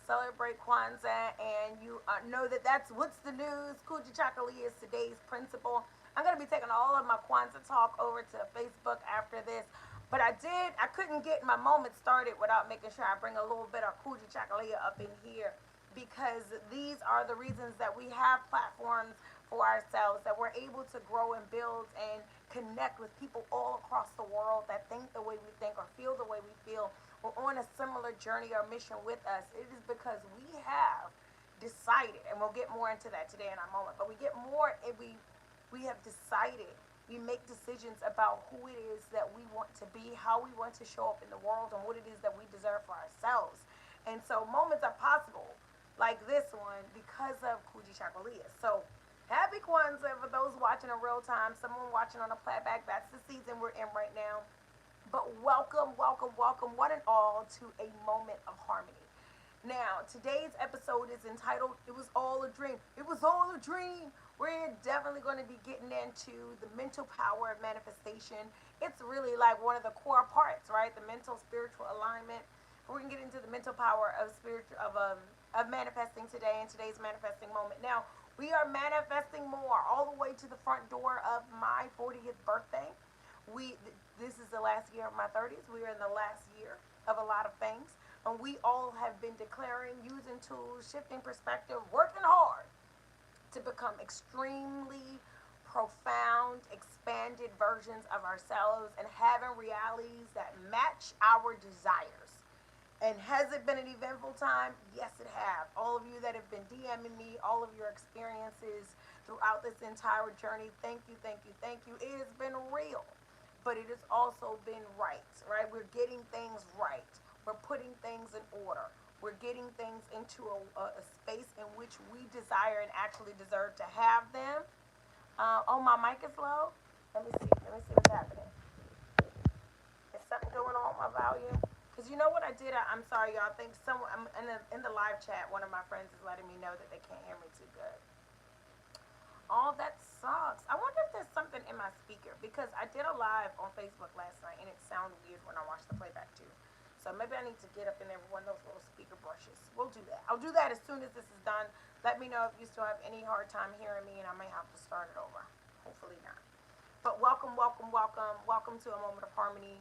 celebrate Kwanzaa and you know that that's what's the news. Kuji Chakali is today's principal. I'm going to be taking all of my Kwanzaa talk over to Facebook after this. But I couldn't get my moment started without making sure I bring a little bit of Kuji Chakalia up in here because these are the reasons that we have platforms for ourselves, that we're able to grow and build and connect with people all across the world that think the way we think or feel the way we feel or on a similar journey or mission with us. It is because we have decided, and we'll get more into that today in our moment, but we get more if we have decided, we make decisions about who it is that we want to be, how we want to show up in the world, and what it is that we deserve for ourselves. And so moments are possible, like this one, because of Kuji Chakalia. So happy Kwanzaa for those watching in real time, someone watching on a playback. That's the season we're in right now. But welcome, welcome, welcome, one and all, to a moment of harmony. Now, today's episode is entitled It Was All a Dream. It was all a dream. We're definitely going to be getting into the mental power of manifestation. It's really like one of the core parts, right? The mental spiritual alignment. We're going to get into the mental power of manifesting today in today's manifesting moment. Now, we are manifesting more all the way to the front door of my 40th birthday. This is the last year of my 30s. We are in the last year of a lot of things. And we all have been declaring, using tools, shifting perspective, working hard to become extremely profound, expanded versions of ourselves and having realities that match our desires. And has it been an eventful time? Yes, it has. All of you that have been DMing me, all of your experiences throughout this entire journey, thank you, thank you, thank you. It has been real, but it has also been right, right? We're getting things right. We're putting things in order. We're getting things into a space in which we desire and actually deserve to have them. Oh, my mic is low. Let me see. Let me see what's happening. Is something going on with my volume? Because you know what I did? I'm sorry, y'all. I think someone I'm in the live chat. One of my friends is letting me know that they can't hear me too good. Oh, that sucks. I wonder if there's something in my speaker because I did a live on Facebook last night and it sounded weird when I watched the playback too. So maybe I need to get up in there with one of those little speaker brushes. We'll do that. I'll do that as soon as this is done. Let me know if you still have any hard time hearing me and I may have to start it over. Hopefully not. But welcome, welcome, welcome. Welcome to a moment of harmony.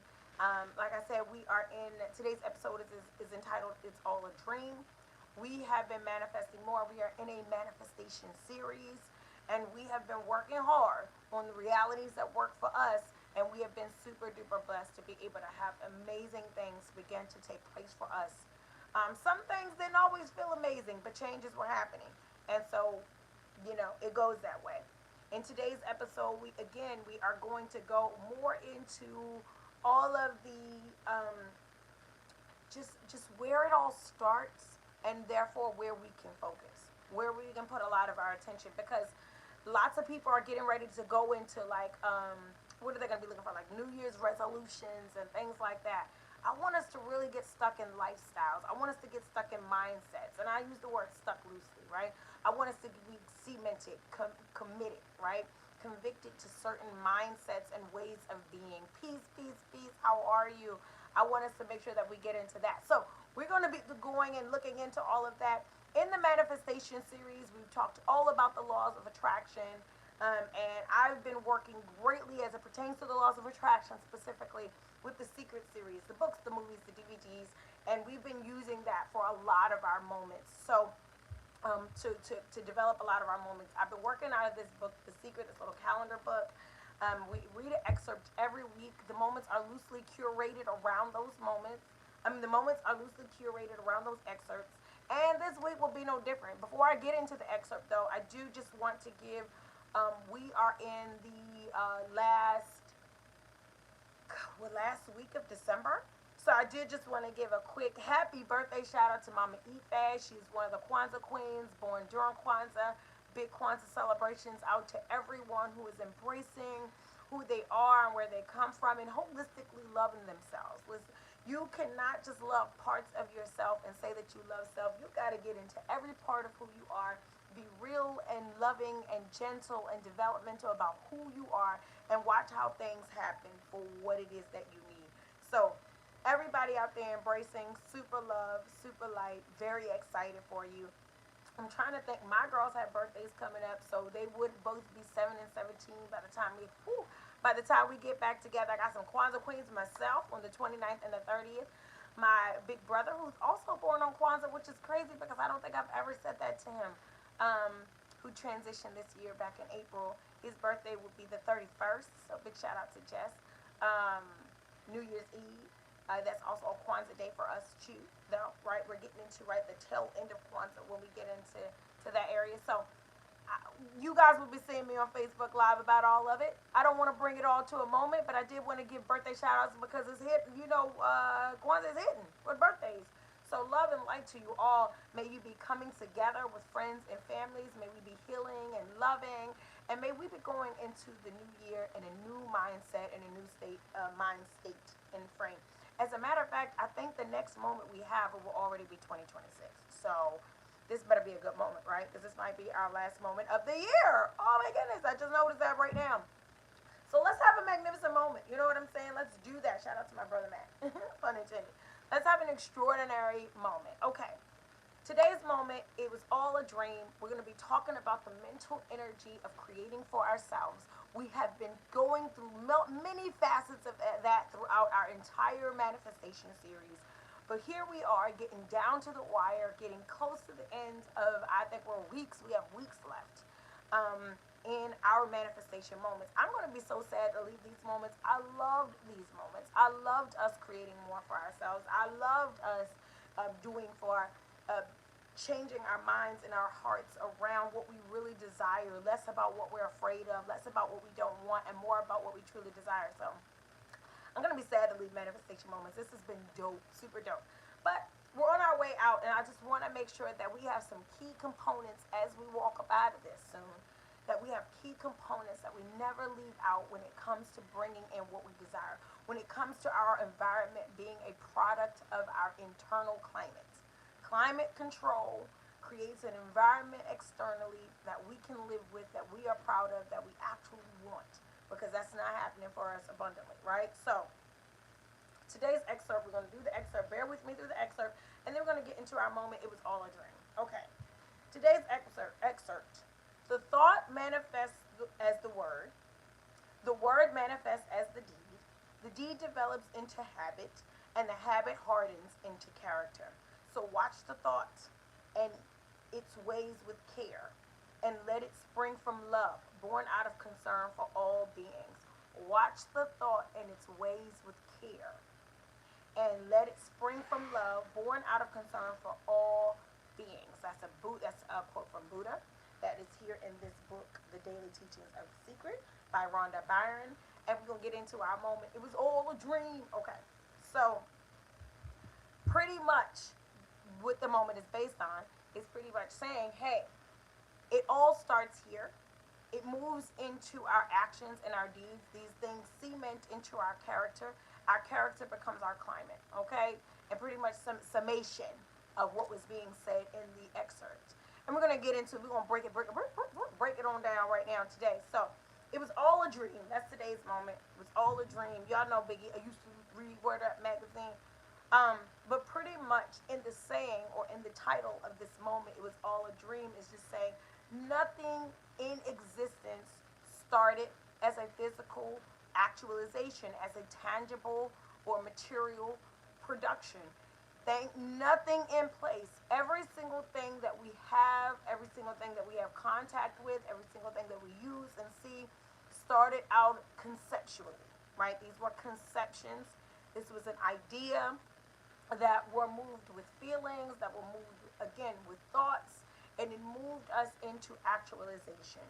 Like I said, we are in today's episode is entitled It's All a Dream. We have been manifesting more. We are in a manifestation series and we have been working hard on the realities that work for us, and we have been super duper blessed to be able to have amazing things begin to take place for us. Some things didn't always feel amazing, but changes were happening, and so it goes that way. In today's episode, we are going to go more into all of the just where it all starts, and therefore where we can focus, where we can put a lot of our attention, because lots of people are getting ready to go into like what are they going to be looking for, like New Year's resolutions and things like that. I want us to really get stuck in lifestyles. I want us to get stuck in mindsets, and I use the word stuck loosely, right? I want us to be cemented, committed, right? Convicted to certain mindsets and ways of being. Peace, peace, peace. How are you? I want us to make sure that we get into that. So we're going to be going and looking into all of that. In the manifestation series, we've talked all about the laws of attraction, and I've been working greatly as it pertains to the laws of attraction, specifically with the Secret series, the books, the movies, the DVDs, and we've been using that for a lot of our moments. So to develop a lot of our moments, I've been working out of this book, The Secret, this little calendar book. We read an excerpt every week. The moments are loosely curated around those moments. The moments are loosely curated around those excerpts. And this week will be no different. Before I get into the excerpt, though, I do just want to give, we are in the last week of December. So I did just want to give a quick happy birthday shout out to Mama Ife. She's one of the Kwanzaa queens, born during Kwanzaa. Big Kwanzaa celebrations out to everyone who is embracing who they are and where they come from and holistically loving themselves. Listen, you cannot just love parts of yourself and say that you love self. You got to get into every part of who you are. Be real and loving and gentle and developmental about who you are and watch how things happen for what it is that you need. So Everybody out there embracing super love, super light, very excited for you. I'm trying to think. My girls have birthdays coming up, so they would both be 7 and 17 by the time we get back together. I got some Kwanzaa queens myself on the 29th and the 30th. My big brother, who's also born on Kwanzaa, which is crazy because I don't think I've ever said that to him, who transitioned this year back in April. His birthday would be the 31st, so big shout out to Jess. Um, New Year's Eve. That's also a Kwanzaa day for us too. Though, right, we're getting into right the tail end of Kwanzaa when we get into that area. So you guys will be seeing me on Facebook Live about all of it. I don't want to bring it all to a moment, but I did want to give birthday shout outs because it's hit. Kwanzaa is hitting with birthdays. So love and light to you all. May you be coming together with friends and families. May we be healing and loving, and may we be going into the new year in a new mindset and a new mind state and frame. As a matter of fact, I think the next moment we have will already be 2026. So this better be a good moment, right? Because this might be our last moment of the year. Oh my goodness, I just noticed that right now. So let's have a magnificent moment. You know what I'm saying? Let's do that. Shout out to my brother Matt. Pun intended. Let's have an extraordinary moment. Okay. Today's moment, it was all a dream. We're going to be talking about the mental energy of creating for ourselves. We have been going through many facets of that throughout our entire manifestation series. But here we are getting down to the wire, getting close to the end of, I think we have weeks left in our manifestation moments. I'm going to be so sad to leave these moments. I loved these moments. I loved us creating more for ourselves. I loved us doing for changing our minds and our hearts around what we really desire, less about what we're afraid of, less about what we don't want, and more about what we truly desire. So I'm going to be sad to leave manifestation moments. This has been dope, super dope. But we're on our way out, and I just want to make sure that we have some key components as we walk up out of this soon. That we have key components that we never leave out when it comes to bringing in what we desire. When it comes to our environment being a product of our internal climate. Climate control creates an environment externally that we can live with, that we are proud of, that we actually want. Because that's not happening for us abundantly, right? So, today's excerpt, we're going to do the excerpt. Bear with me through the excerpt. And then we're going to get into our moment. It was all a dream. Okay. Today's excerpt. The thought manifests as the word. The word manifests as the deed. The deed develops into habit. And the habit hardens into character. So watch the thought and its ways with care. And let it spring from love, born out of concern for all beings. Watch the thought and its ways with care. And let it spring from love, born out of concern for all beings. That's a quote from Buddha. That is here in this book, The Daily Teachings of the Secret by Rhonda Byron. And we're going to get into our moment. It was all a dream. Okay. So, pretty much what the moment is based on is pretty much saying, hey, it all starts here. It moves into our actions and our deeds. These things cement into our character. Our character becomes our climate, okay? And pretty much some summation of what was being said in the excerpt. And we're going to get into, we're going to break it on down right now today. So, it was all a dream. That's today's moment. It was all a dream. Y'all know Biggie. I used to read Word Up magazine. But pretty much in the saying or in the title of this moment, it was all a dream, is just saying nothing in existence started as a physical actualization, as a tangible or material production. Nothing in place. Every single thing that we have, every single thing that we have contact with, every single thing that we use and see started out conceptually, right? These were conceptions. This was an idea that were moved with feelings, that were moved, again, with thoughts, and it moved us into actualization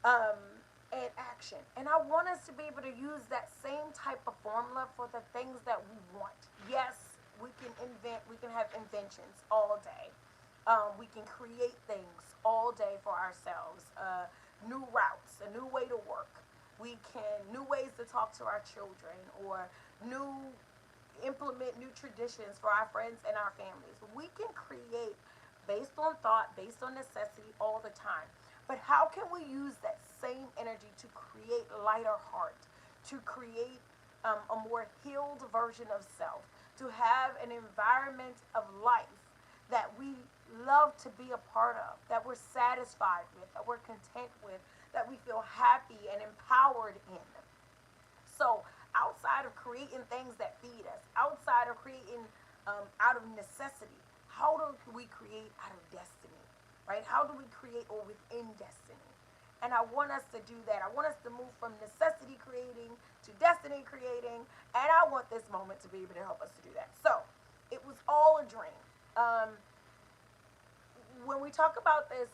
and action. And I want us to be able to use that same type of formula for the things that we want. Yes, we can have inventions all day. We can create things all day for ourselves. New routes, a new way to work. New ways to talk to our children, or implement new traditions for our friends and our families. We can create based on thought, based on necessity all the time. But how can we use that same energy to create lighter heart, to create a more healed version of self, to have an environment of life that we love to be a part of, that we're satisfied with, that we're content with, that we feel happy and empowered in. So, outside of creating things that feed us, outside of creating out of necessity, how do we create out of destiny? Right? How do we create or within destiny? And I want us to do that. I want us to move from necessity creating to destiny creating. And I want this moment to be able to help us to do that. So, it was all a dream. Um, when we talk about this,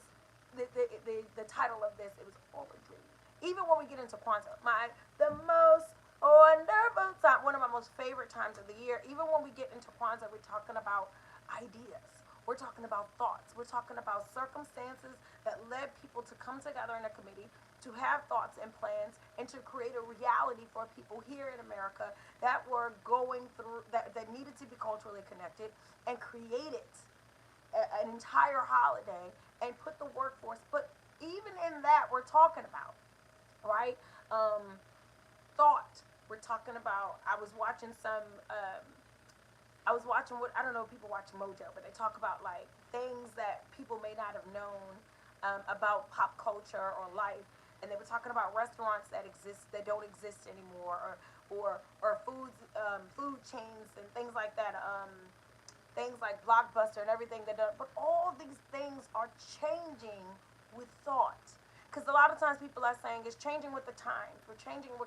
the title of this, it was all a dream. Even when we get into quantum, the most wonderful time, one of my most favorite times of the year. Even when we get into quantum, we're talking about ideas. We're talking about thoughts. We're talking about circumstances that led people to come together in a committee to have thoughts and plans and to create a reality for people here in America that were going through that needed to be culturally connected and created an entire holiday and put the workforce. But even in that, we're talking about, right? Thought. We're talking about. I was watching some. I was watching what I don't know if people watch Mojo, but they talk about like things that people may not have known about pop culture or life, and they were talking about restaurants that don't exist anymore, or food chains and things like that. Things like Blockbuster and everything that does. But all these things are changing with thought. Because a lot of times people are saying it's changing with the times. We're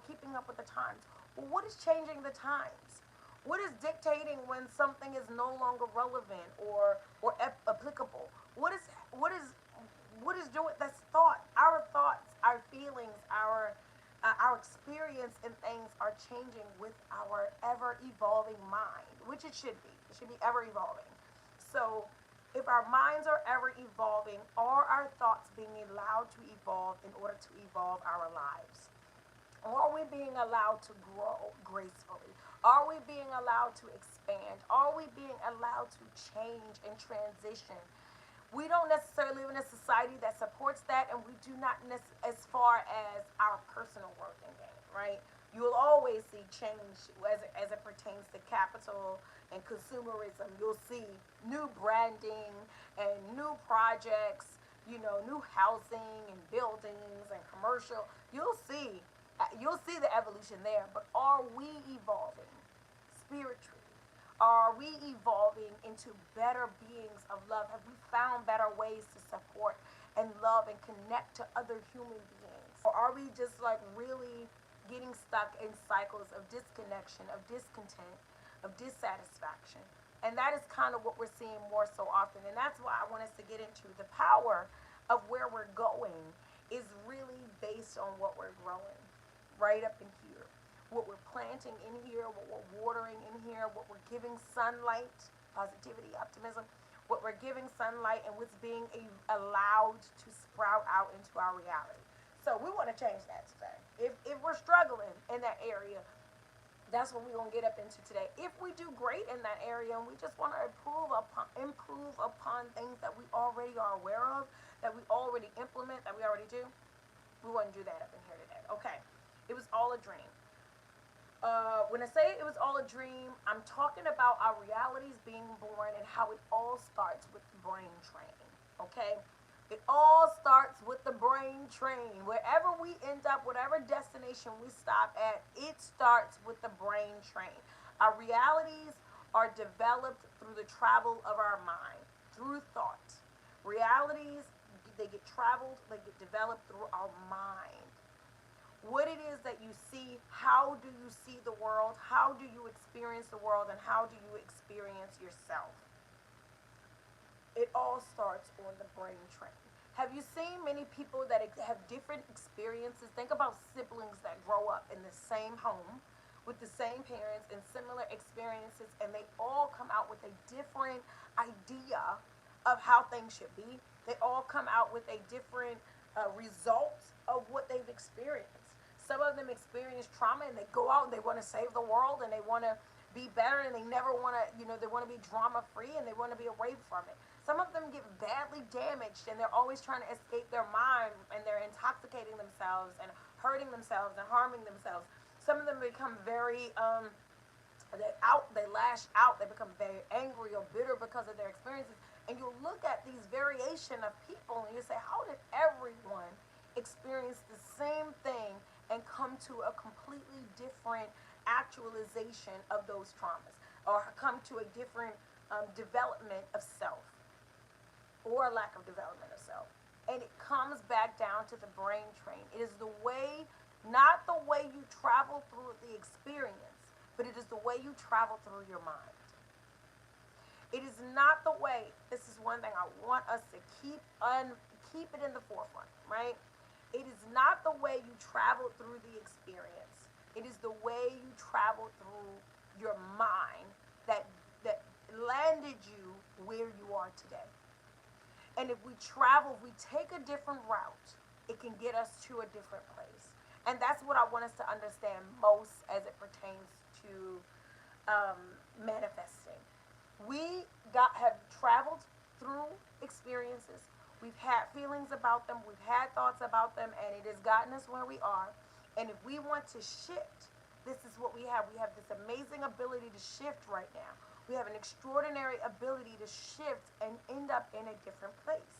keeping up with the times. Well, what is changing the times? What is dictating when something is no longer relevant or applicable? What is doing? That's thought. Our thoughts, our feelings, our experience in things are changing with our ever evolving mind, which it should be. It should be ever evolving. So, if our minds are ever evolving, are our thoughts being allowed to evolve in order to evolve our lives? Are we being allowed to grow gracefully? Are we being allowed to expand? Are we being allowed to change and transition? We don't necessarily live in a society that supports that, and we do not as far as our personal worth and gain, right? You'll always see change as it pertains to capital and consumerism. You'll see new branding and new projects, new housing and buildings and commercial. You'll see the evolution there, but are we evolving spiritually? Are we evolving into better beings of love? Have we found better ways to support and love and connect to other human beings? Or are we just like really getting stuck in cycles of disconnection, of discontent, of dissatisfaction? And that is kind of what we're seeing more so often. And that's why I want us to get into the power of where we're going is really based on what we're growing right up in here, what we're planting in here, what we're watering in here, what we're giving sunlight, positivity, optimism, what we're giving sunlight, and what's being allowed to sprout out into our reality. So we want to change that today. If we're struggling in that area, that's what we're going to get up into today. If we do great in that area and we just want to improve upon things that we already are aware of, that we already implement, that we already do, we want to do that up in here today. Okay. It was all a dream. When I say it was all a dream, I'm talking about our realities being born and how it all starts with the brain training. Okay? It all starts with the brain train. Wherever we end up, whatever destination we stop at, it starts with the brain train. Our realities are developed through the travel of our mind, through thought. Realities, they get traveled, they get developed through our mind. What it is that you see, how do you see the world, how do you experience the world, and how do you experience yourself? It all starts on the brain train. Have you seen many people that have different experiences? Think about siblings that grow up in the same home with the same parents and similar experiences, and they all come out with a different idea of how things should be. They all come out with a different result of what they've experienced. Some of them experience trauma and they go out and they want to save the world and they want to be better and they never want to, they want to be drama free and they want to be away from it. Some of them get badly damaged and they're always trying to escape their mind and they're intoxicating themselves and hurting themselves and harming themselves. Some of them become very they lash out, they become very angry or bitter because of their experiences. And you look at these variation of people and you say, how did everyone experience the same thing and come to a completely different actualization of those traumas, or come to a different development of self, or lack of development of self? And it comes back down to the brain train. It is the way, not the way you travel through the experience, but it is the way you travel through your mind. It is not the way. This is one thing I want us to keep it in the forefront, right? It is not the way you travel through the experience. It is the way you travel through your mind that landed you where you are today. And if we travel, if we take a different route, it can get us to a different place. And that's what I want us to understand most as it pertains to manifesting. We have traveled through experiences. We've had feelings about them. We've had thoughts about them, and it has gotten us where we are. And if we want to shift, this is what we have. We have this amazing ability to shift right now. We have an extraordinary ability to shift and end up in a different place.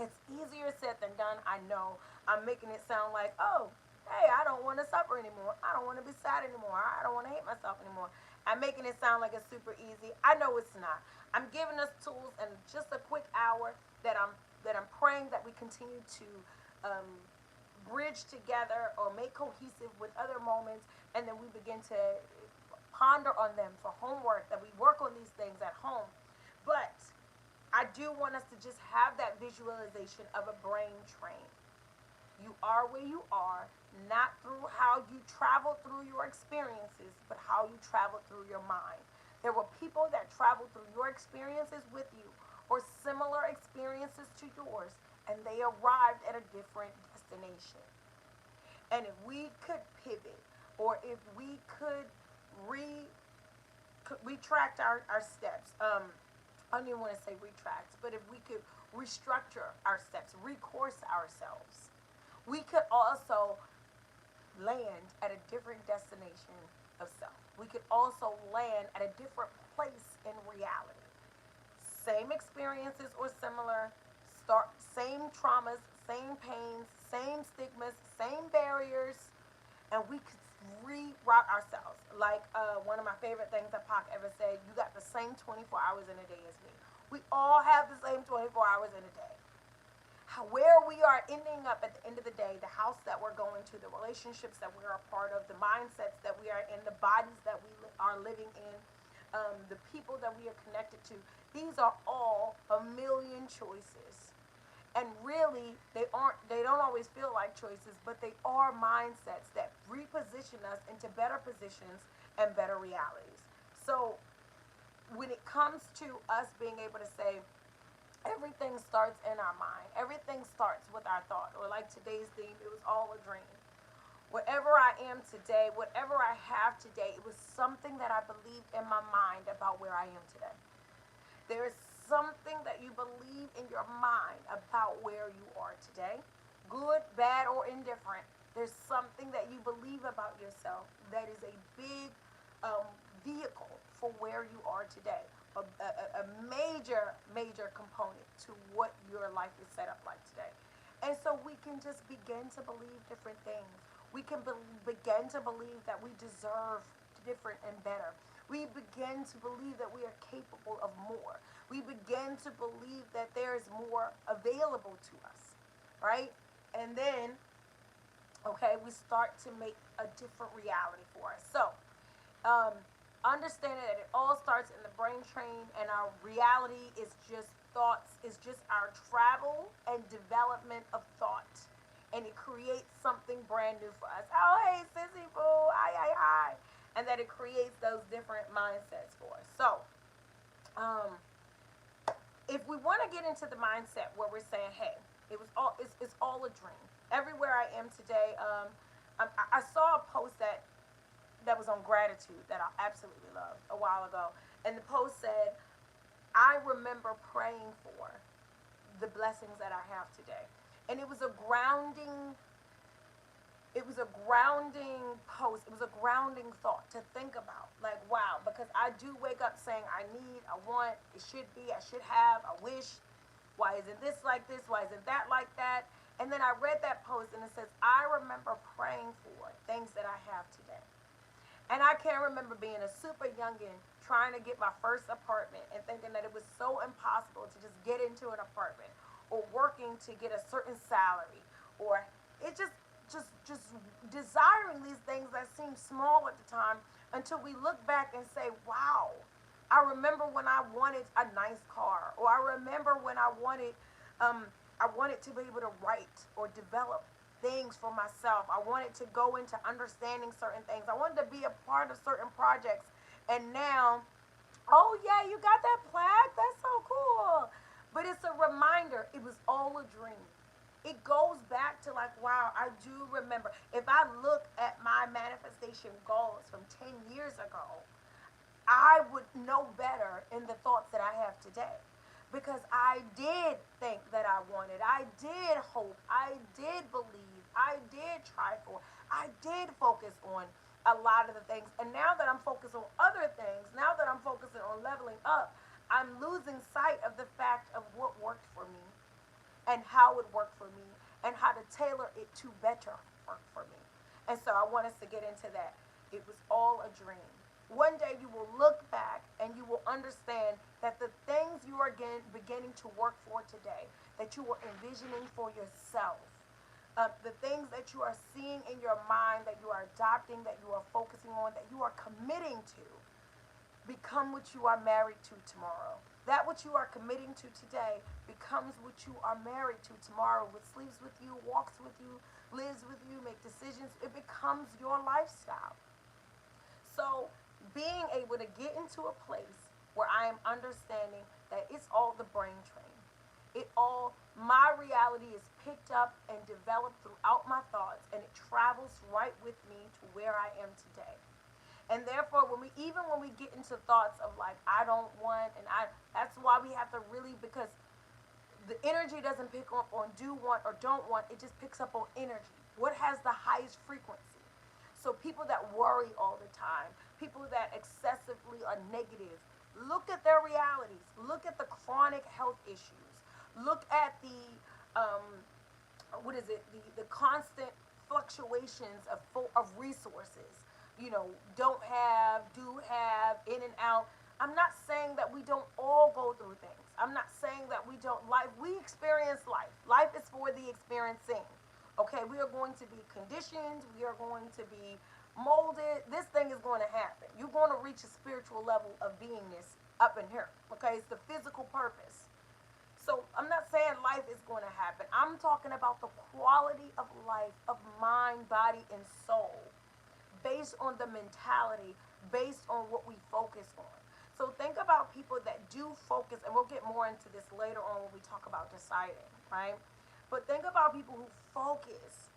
It's easier said than done. I know I'm making it sound like, oh, hey, I don't want to suffer anymore. I don't want to be sad anymore. I don't want to hate myself anymore. I'm making it sound like it's super easy. I know it's not. I'm giving us tools and just a quick hour that I'm praying that we continue to bridge together or make cohesive with other moments, and then we begin to ponder on them for homework, that we work on these things at home. But I do want us to just have that visualization of a brain train. You are where you are, not through how you travel through your experiences, but how you travel through your mind. There were people that traveled through your experiences with you, or similar experiences to yours, and they arrived at a different destination. And if we could pivot, or if we could retract our steps, I don't even want to say retract, but if we could restructure our steps, recourse ourselves, we could also land at a different destination of self. We could also land at a different place in reality. Same experiences or similar, same traumas, same pains, same stigmas, same barriers, and we could reroute ourselves. Like one of my favorite things that Pac ever said, you got the same 24 hours in a day as me. We all have the same 24 hours in a day. Where we are ending up at the end of the day, the house that we're going to, the relationships that we are a part of, the mindsets that we are in, the bodies that we are living in, the people that we are connected to, these are all a million choices. And really, they don't always feel like choices, but they are mindsets that reposition us into better positions and better realities. So when it comes to us being able to say, everything starts in our mind. Everything starts with our thought. Or like today's theme, it was all a dream. Wherever I am today, whatever I have today, it was something that I believed in my mind about where I am today. There is something that you believe in your mind about where you are today. Good, bad, or indifferent. There's something that you believe about yourself that is a big vehicle for where you are today. A major component to what your life is set up like today. And so we can just begin to believe different things. We can begin to believe that we deserve different and better. We begin to believe that we are capable of more. We begin to believe that there is more available to us, right? And then, okay, we start to make a different reality for us. So, understanding that it all starts in the brain train, and our reality is just thoughts, is just our travel and development of thought. And it creates something brand new for us. Oh, hey, sissy boo, hi. And that it creates those different mindsets for us. So, if we want to get into the mindset where we're saying, hey, it's all a dream. Everywhere I am today, I saw a post that was on gratitude that I absolutely loved a while ago. And the post said, I remember praying for the blessings that I have today. And it was a grounding It was a grounding post. It was a grounding thought to think about. Like, wow, because I do wake up saying, I need, I want, it should be, I should have, I wish. Why isn't this like this? Why isn't that like that? And then I read that post and it says, I remember praying for things that I have today. And I can't remember being a super youngin' trying to get my first apartment and thinking that it was so impossible to just get into an apartment, or working to get a certain salary, or it just desiring these things that seem small at the time, until we look back and say, wow, I remember when I wanted a nice car, or I remember when um, I wanted to be able to write or develop things for myself. I wanted to go into understanding certain things. I wanted to be a part of certain projects. And now, oh yeah, you got that plaque? That's so cool. But it's a reminder, it was all a dream. It goes back to like, wow, I do remember. If I look at my manifestation goals from 10 years ago, I would know better in the thoughts that I have today. Because I did think that I wanted, I did hope, I did believe, I did try for, I did focus on a lot of the things. And now that I'm focused on other things, now that I'm focusing on leveling up, I'm losing sight of the fact of what worked for me and how it worked for me and how to tailor it to better work for me. And so I want us to get into that. It was all a dream. One day you will look back and you will understand that the things you are beginning to work for today, that you were envisioning for yourself, the things that you are seeing in your mind, that you are adopting, that you are focusing on, that you are committing to, become what you are married to tomorrow. That what you are committing to today becomes what you are married to tomorrow. What sleeps with you, walks with you, lives with you, make decisions. It becomes your lifestyle. So being able to get into a place where I am understanding that it's all the brain train. My reality is picked up and developed throughout my thoughts, and it travels right with me to where I am today. And therefore, when we get into thoughts of like, I don't want, that's why we have to really, because the energy doesn't pick up on do want or don't want, it just picks up on energy. What has the highest frequency? So people that worry all the time, people that excessively are negative, look at their realities. Look at the chronic health issues. Look at um, the constant fluctuations of resources. You know, don't have, do have, in and out. I'm not saying that we don't all go through things. I'm not saying that we don't we experience life. Life is for the experiencing. Okay, we are going to be conditioned, we are going to be molded. This thing is going to happen. You're going to reach a spiritual level of beingness up in here. Okay, it's the physical purpose. So I'm not saying life is going to happen. I'm talking about the quality of life, of mind, body, and soul, based on the mentality, based on what we focus on. So think about people that do focus, and we'll get more into this later on when we talk about deciding, right? But think about people who focus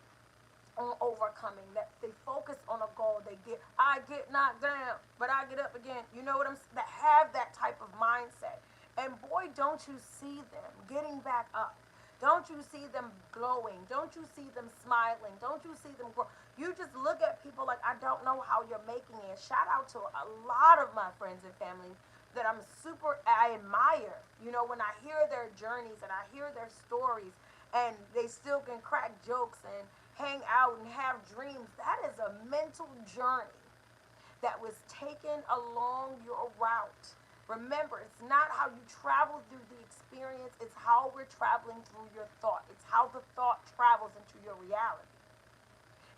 on overcoming, that they focus on a goal. I get knocked down, but I get up again. You know what I'm saying? That have that type of mindset. And boy, don't you see them getting back up. Don't you see them glowing? Don't you see them smiling? Don't you see them grow? You just look at people like, I don't know how you're making it. Shout out to a lot of my friends and family that I admire. You know, when I hear their journeys and I hear their stories, and they still can crack jokes and hang out and have dreams, that is a mental journey that was taken along your route. Remember, it's not how you travel through the experience, it's how we're traveling through your thought. It's how the thought travels into your reality.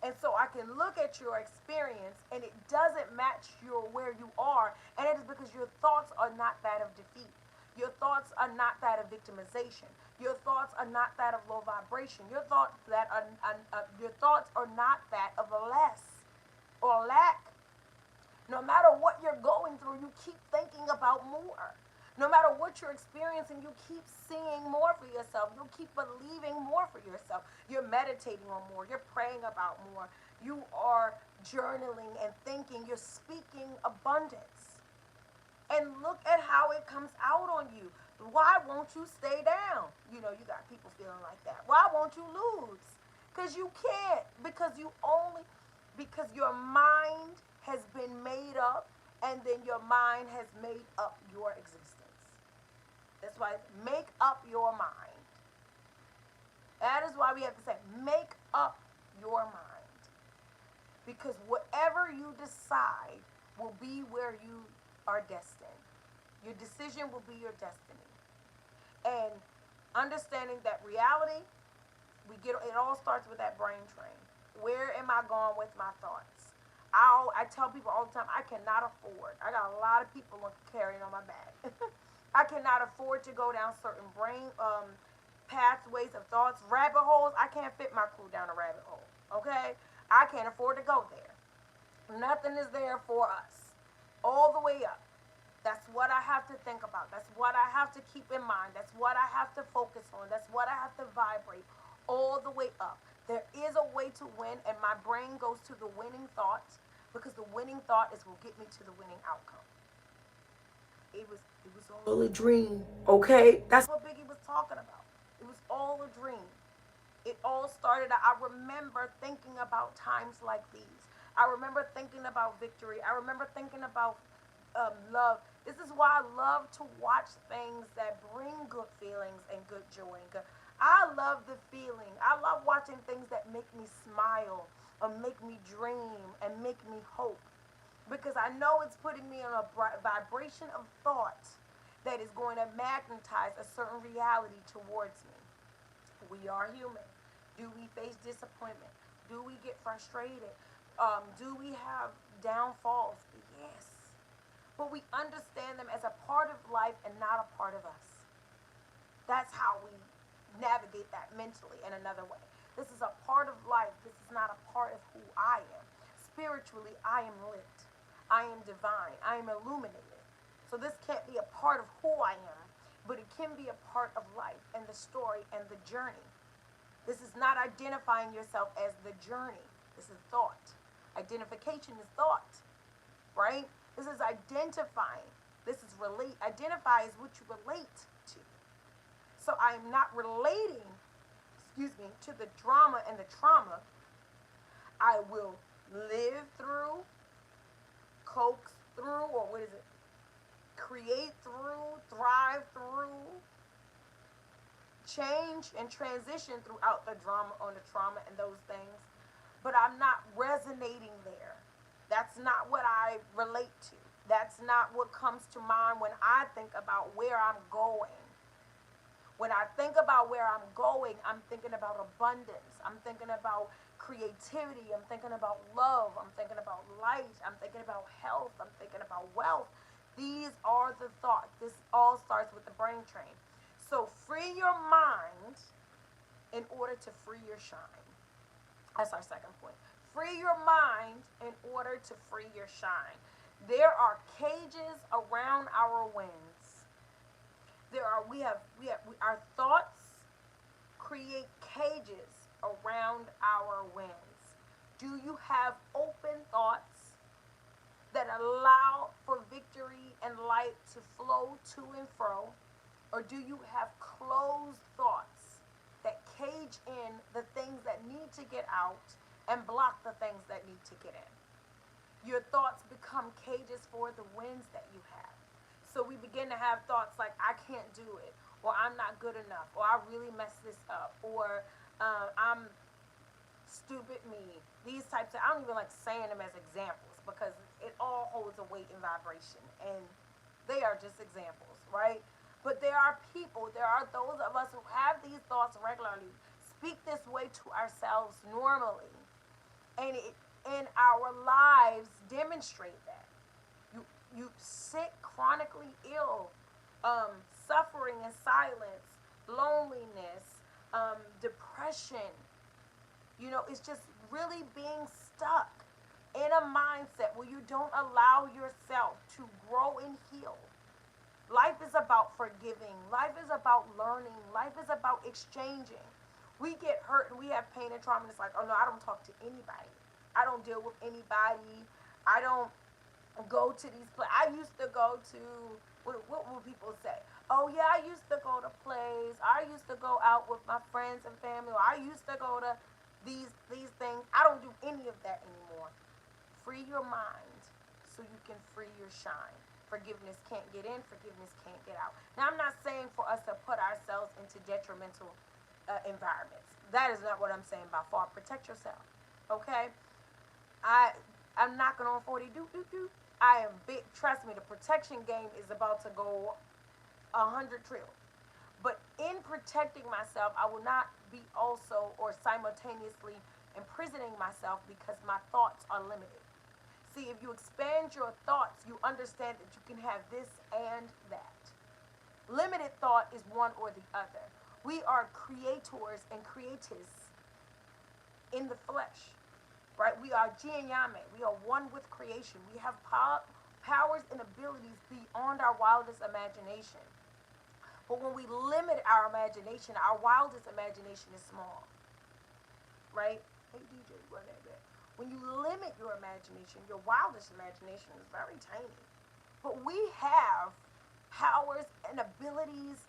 And so I can look at your experience and it doesn't match where you are, and it is because your thoughts are not that of defeat. Your thoughts are not that of victimization. Your thoughts are not that of low vibration. Your thoughts are not that of a less or lack. No matter what you're going through, you keep thinking about more. No matter what you're experiencing, you keep seeing more for yourself. You keep believing more for yourself. You're meditating on more. You're praying about more. You are journaling and thinking. You're speaking abundance. And look at how it comes out on you. Why won't you stay down? You know, you got people feeling like that. Why won't you lose? Because you can't. Because your mind has been made up, and then your mind has made up your existence. That's why make up your mind. That is why we have to say make up your mind. Because whatever you decide will be where you are destined. Your decision will be your destiny. And understanding that reality, it all starts with that brain train. Where am I going with my thoughts? I tell people all the time, I cannot afford. I got a lot of people carrying on my back. I cannot afford to go down certain brain pathways of thoughts, rabbit holes. I can't fit my crew down a rabbit hole. Okay, I can't afford to go there. Nothing is there for us. All the way up. That's what I have to think about. That's what I have to keep in mind. That's what I have to focus on. That's what I have to vibrate all the way up. There is a way to win, and my brain goes to the winning thought because the winning thought is will get me to the winning outcome. It was all a dream. Okay? That's what Biggie was talking about. It was all a dream. It all started. I remember thinking about times like these. I remember thinking about victory. I remember thinking about love. This is why I love to watch things that bring good feelings and good joy. And good. I love the feeling. I love watching things that make me smile or make me dream and make me hope. Because I know it's putting me on a vibration of thought that is going to magnetize a certain reality towards me. We are human. Do we face disappointment? Do we get frustrated? Do we have downfalls? Yes. But we understand them as a part of life and not a part of us. That's how we navigate that mentally in another way. This is a part of life. This is not a part of who I am. Spiritually, I am lit. I am divine. I am illuminated. So this can't be a part of who I am, but it can be a part of life and the story and the journey. This is not identifying yourself as the journey. This is thought. Identification is thought, right? This is identifying. This is relate. Identify is what you relate to. So I am not relating, to the drama and the trauma. I will live through, coax through, or what is it? Create through, thrive through, change and transition throughout the drama on the trauma and those things. But I'm not resonating there. That's not what I relate to. That's not what comes to mind when I think about where I'm going. When I think about where I'm going, I'm thinking about abundance. I'm thinking about creativity. I'm thinking about love. I'm thinking about light. I'm thinking about health. I'm thinking about wealth. These are the thoughts. This all starts with the brain train. So free your mind in order to free your shine. That's our second point. Free your mind in order to free your shine. There are cages around our wings. Our thoughts create cages around our wings. Do you have open thoughts that allow for victory and light to flow to and fro? Or do you have closed thoughts that cage in the things that need to get out and block the things that need to get in? Your thoughts become cages for the winds that you have. So we begin to have thoughts like, I can't do it, or I'm not good enough, or I really messed this up, or I'm stupid me. These types of, I don't even like saying them as examples because it all holds a weight and vibration, and they are just examples, right? But there are those of us who have these thoughts regularly, speak this way to ourselves normally, and our lives demonstrate that. You sick, chronically ill, suffering in silence, loneliness, depression. It's just really being stuck in a mindset where you don't allow yourself to grow and heal. Life is about forgiving. Life is about learning. Life is about exchanging. We get hurt and we have pain and trauma, and it's like, oh no, I don't talk to anybody. I don't deal with anybody. I don't go to these places. I used to go to, what will people say? Oh yeah, I used to go to plays. I used to go out with my friends and family. Or I used to go to, these things. I don't do any of that anymore. Free your mind so you can free your shine. Forgiveness can't get in, forgiveness can't get out. Now, I'm not saying for us to put ourselves into detrimental environments. That is not what I'm saying by far. Protect yourself, okay? I I'm knocking on 40. Do do do. I am big. Trust me, the protection game is about to go 100 trillion. But in protecting myself, I will not be also or simultaneously imprisoning myself because my thoughts are limited. See, if you expand your thoughts, you understand that you can have this and that. Limited thought is one or the other. We are creators and creatists in the flesh, right? We are jinyame. We are one with creation. We have powers and abilities beyond our wildest imagination. But when we limit our imagination, our wildest imagination is small, right? Hey DJ, run that back. When you limit your imagination, your wildest imagination is very tiny. But we have powers and abilities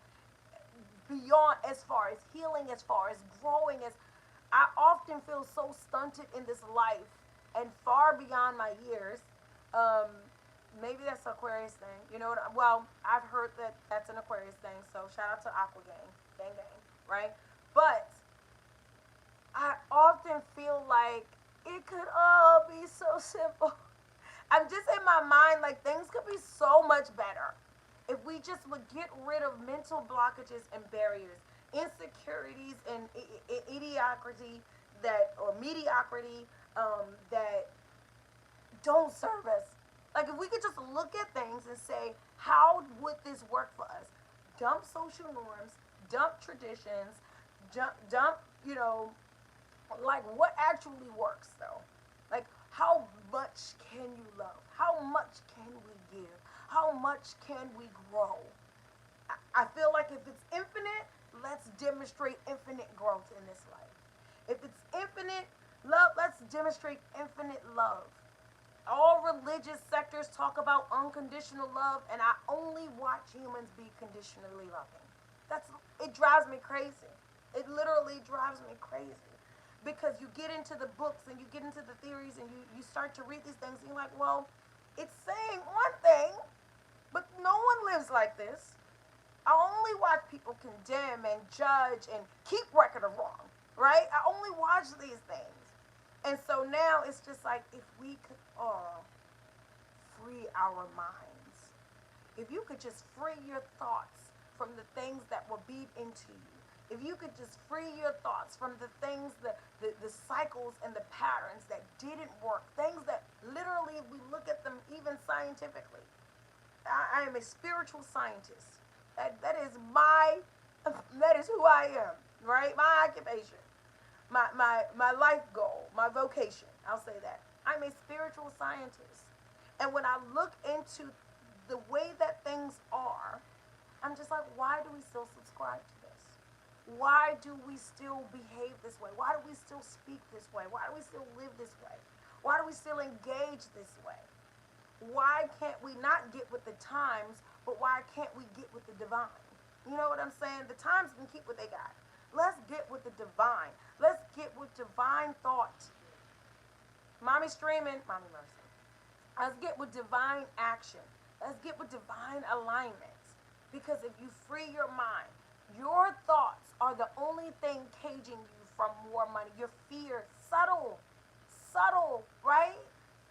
beyond, as far as healing, as far as growing, as I often feel so stunted in this life and far beyond my years. Um, Maybe that's an Aquarius thing. You know what? Well, I've heard that that's an Aquarius thing. So shout out to Aqua Gang, gang, right? But I often feel like it could all be so simple. I'm just in my mind like things could be so much better if we just would get rid of mental blockages and barriers, insecurities and idiocracy that or mediocrity that don't serve us. Like if we could just look at things and say, how would this work for us? Dump social norms, dump traditions, dump, like what actually works though? Like how much can you love? How much can we give? How much can we grow? I feel like if it's infinite, let's demonstrate infinite growth in this life. If it's infinite love, let's demonstrate infinite love. All religious sectors talk about unconditional love, and I only watch humans be conditionally loving. It drives me crazy. It literally drives me crazy. Because you get into the books and you get into the theories and you start to read these things and you're like, well, it's saying one thing, but no one lives like this. I only watch people condemn and judge and keep record of wrong, right? I only watch these things. And so now it's just like if we could all free our minds. If you could just free your thoughts from the things that will beat into you. If you could just free your thoughts from the things, the cycles and the patterns that didn't work. Things that literally, if we look at them even scientifically. I am a spiritual scientist. That is who I am, right? My occupation. My life goal, my vocation, I'll say that. I'm a spiritual scientist. And when I look into the way that things are, I'm just like, why do we still subscribe to this? Why do we still behave this way? Why do we still speak this way? Why do we still live this way? Why do we still engage this way? Why can't we not get with the times, but why can't we get with the divine? You know what I'm saying? The times can keep what they got. Let's get with the divine. Let's get with divine thought. Mommy streaming, mommy mercy. Let's get with divine action. Let's get with divine alignment. Because if you free your mind, your thoughts are the only thing caging you from more money. Your fear, subtle, right?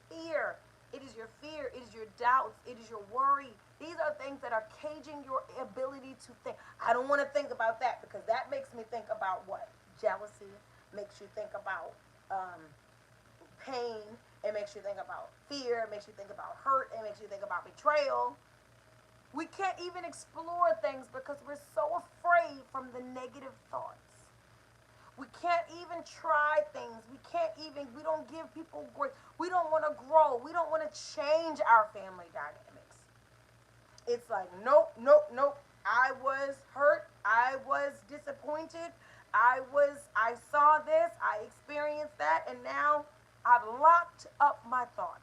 Fear. It is your fear. It is your doubts. It is your worry. These are things that are caging your ability to think. I don't want to think about that because that makes me think about what? Jealousy. Makes you think about pain. It makes you think about fear. It makes you think about hurt. It makes you think about betrayal. We can't even explore things because we're so afraid from the negative thoughts. We can't even try things. We don't give people grace. We don't want to grow. We don't want to change our family dynamics. It's like, nope. I was hurt. I was disappointed. I saw this. I experienced that. And now I've locked up my thoughts.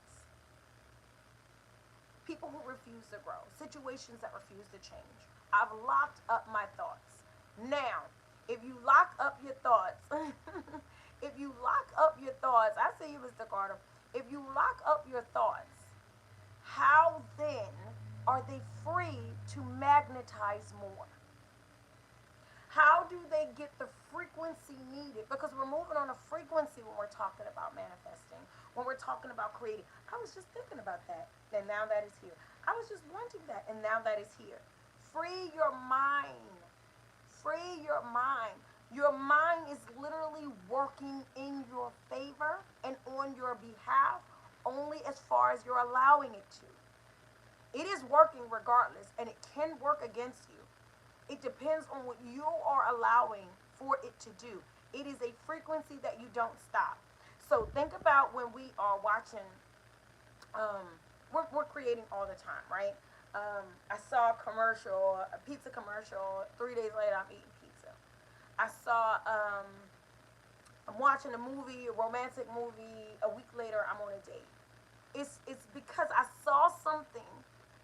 People who refuse to grow. Situations that refuse to change. I've locked up my thoughts. Now, if you lock up your thoughts, If you lock up your thoughts, I see you, Mr. Carter. If you lock up your thoughts, how then are they free to magnetize more? How do they get the frequency needed? Because we're moving on a frequency when we're talking about manifesting, when we're talking about creating. I was just thinking about that, and now that is here. I was just wanting that, and now that is here. Free your mind. Free your mind. Your mind is literally working in your favor and on your behalf only as far as you're allowing it to. It is working regardless, and it can work against you. It depends on what you are allowing for it to do. It is a frequency that you don't stop. So think about when we are watching, um, we're creating all the time, right? I saw a commercial, a pizza commercial. 3 days later, I'm eating pizza. I saw, I'm watching a movie, a romantic movie. A week later, I'm on a date. It's because I saw something.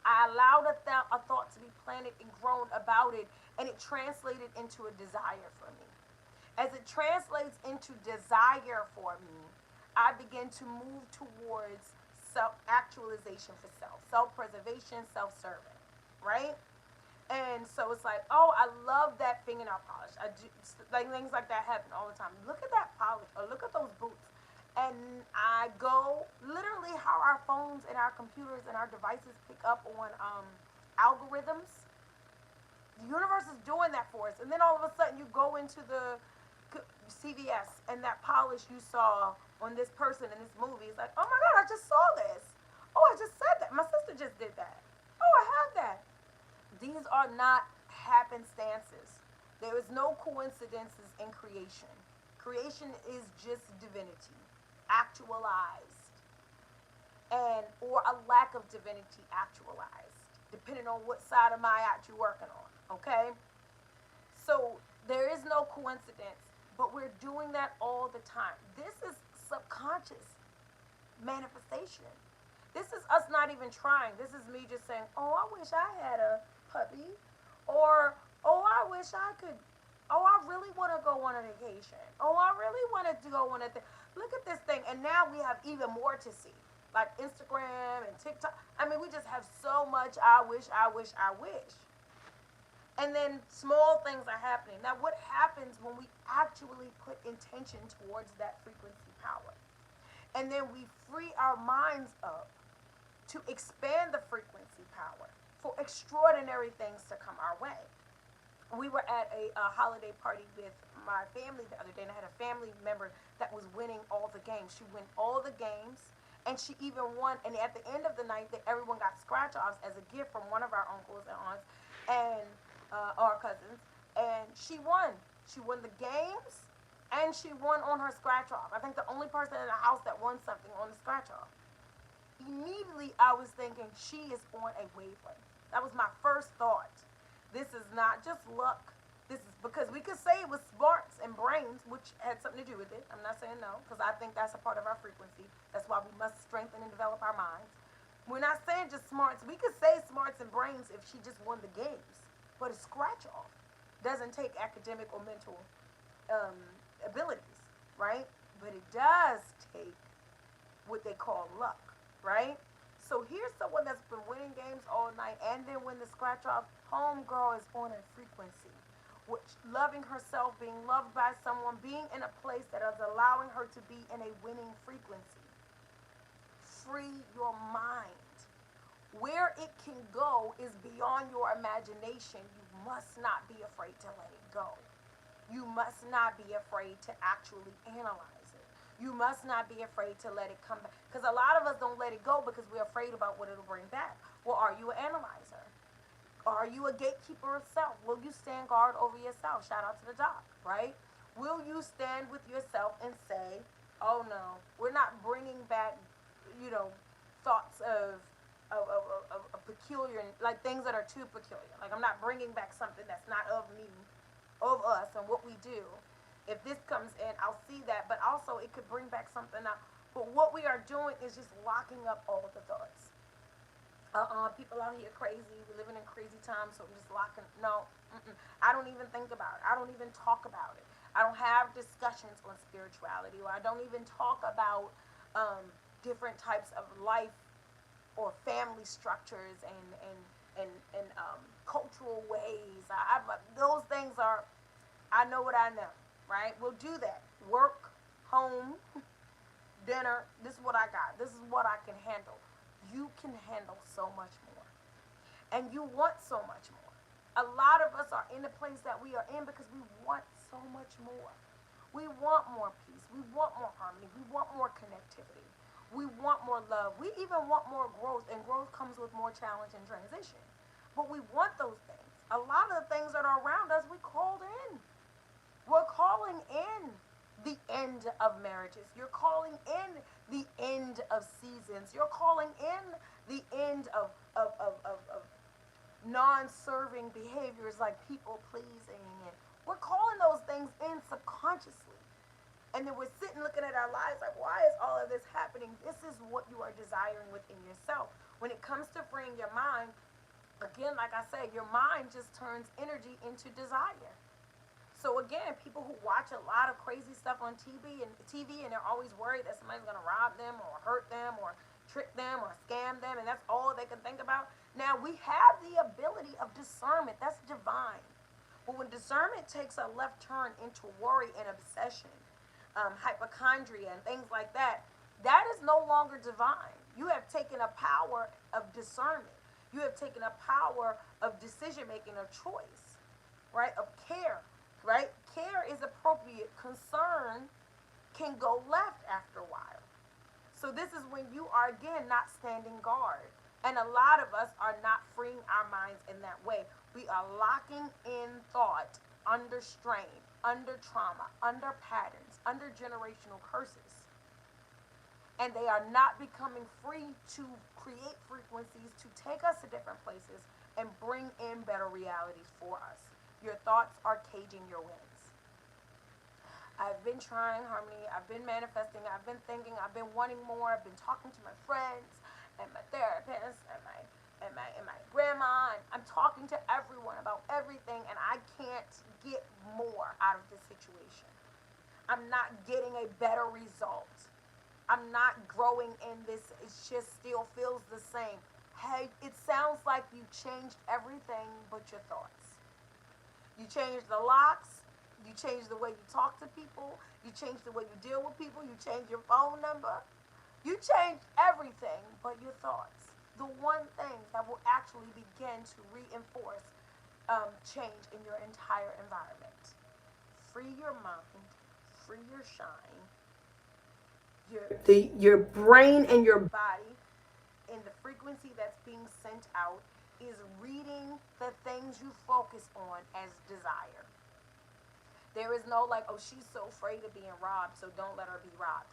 I allowed a thought to be planted and grown about it, and it translated into a desire for me. As it translates into desire for me, I begin to move towards self actualization for self preservation, self serving, right? And so it's like, oh, I love that fingernail polish. I do, like things like that happen all the time. Look at that polish, or look at those boots. And I go literally how our phones and our computers and our devices pick up on algorithms. The universe is doing that for us. And then all of a sudden you go into the CVS, and that polish you saw on this person in this movie is like, oh my God, I just saw this. Oh, I just said that. My sister just did that. Oh, I have that. These are not happenstances. There is no coincidences in creation. Creation is just divinity actualized, and or a lack of divinity actualized, depending on what side of my act you're working on. Okay? So there is no coincidence, but we're doing that all the time. This is subconscious manifestation. This is us not even trying. This is me just saying, oh, I wish I had a puppy. Or, oh, I wish I could. Oh, I really want to go on a vacation. Oh, I really wanted to go on a thing. Look at this thing. And now we have even more to see. Like Instagram and TikTok. I mean, we just have so much I wish, I wish, I wish. And then small things are happening. Now, what happens when we actually put intention towards that frequency power? And then we free our minds up to expand the frequency power for extraordinary things to come our way. We were at a holiday party with my family the other day, and I had a family member that was winning all the games. She won all the games, and she even won. And at the end of the night, everyone got scratch offs as a gift from one of our uncles and aunts and our cousins, and she won. She won the games, and she won on her scratch off. I think the only person in the house that won something on the scratch off. Immediately, I was thinking she is on a wavelength. That was my first thought. This is not just luck. This is because we could say it was smarts and brains, which had something to do with it. I'm not saying no, because I think that's a part of our frequency. That's why we must strengthen and develop our minds. We're not saying just smarts. We could say smarts and brains if she just won the games. But a scratch off doesn't take academic or mental abilities, right? But it does take what they call luck, right? So here's someone that's been winning games all night, and then when the scratch off, homegirl is on a frequency, which loving herself, being loved by someone, being in a place that is allowing her to be in a winning frequency. Free your mind. Where it can go is beyond your imagination. You must not be afraid to let it go. You must not be afraid to actually analyze it. You must not be afraid to let it come back. Because a lot of us don't let it go because we're afraid about what it'll bring back. Well, are you an analyzer? Are you a gatekeeper of self? Will you stand guard over yourself? Shout out to the doc, right? Will you stand with yourself and say, oh no, we're not bringing back, thoughts of peculiar, like things that are too peculiar. Like I'm not bringing back something that's not of me, of us, and what we do. If this comes in, I'll see that, but also it could bring back something else. But what we are doing is just locking up all the thoughts. People out here crazy. We're living in crazy times, so I'm just locking. No, I don't even think about it. I don't even talk about it. I don't have discussions on spirituality, or I don't even talk about different types of life or family structures and cultural ways. Those things are, I know what I know, right? We'll do that. Work, home, dinner. This is what I got. This is what I can handle. You can handle so much more. And you want so much more. A lot of us are in the place that we are in because we want so much more. We want more peace. We want more harmony. We want more connectivity. We want more love. We even want more growth, and growth comes with more challenge and transition. But we want those things. A lot of the things that are around us, we called in. We're calling in the end of marriages. You're calling in the end of seasons. You're calling in the end of non-serving behaviors like people pleasing. And we're calling those things in subconsciously. And then we're sitting looking at our lives like, why is all of this happening? This is what you are desiring within yourself. When it comes to freeing your mind, again, like I said, your mind just turns energy into desire. So again, people who watch a lot of crazy stuff on TV and they're always worried that somebody's gonna rob them or hurt them or trick them or scam them, and that's all they can think about. Now we have the ability of discernment. That's divine. But when discernment takes a left turn into worry and obsession, hypochondria and things like that, that is no longer divine. You have taken a power of discernment. You have taken a power of decision making, of choice, right? Of care, right? Care is appropriate. Concern can go left after a while. So this is when you are, again, not standing guard. And a lot of us are not freeing our minds in that way. We are locking in thought under strain, under trauma, under patterns, under generational curses. And they are not becoming free to create frequencies to take us to different places and bring in better realities for us. Your thoughts are caging your wins. I've been trying harmony, I've been manifesting, I've been thinking, I've been wanting more, I've been talking to my friends and my therapist and my grandma, and I'm talking to everyone about everything, and I can't get more out of this situation. I'm not getting a better result. I'm not growing in this. It just still feels the same. Hey, it sounds like you changed everything but your thoughts. You changed the locks. You changed the way you talk to people. You changed the way you deal with people. You changed your phone number. You changed everything but your thoughts. The one thing that will actually begin to reinforce change in your entire environment. Free your mind. Free your shine. Your brain and your body in the frequency that's being sent out is reading the things you focus on as desire. There is no like, oh, she's so afraid of being robbed, so don't let her be robbed.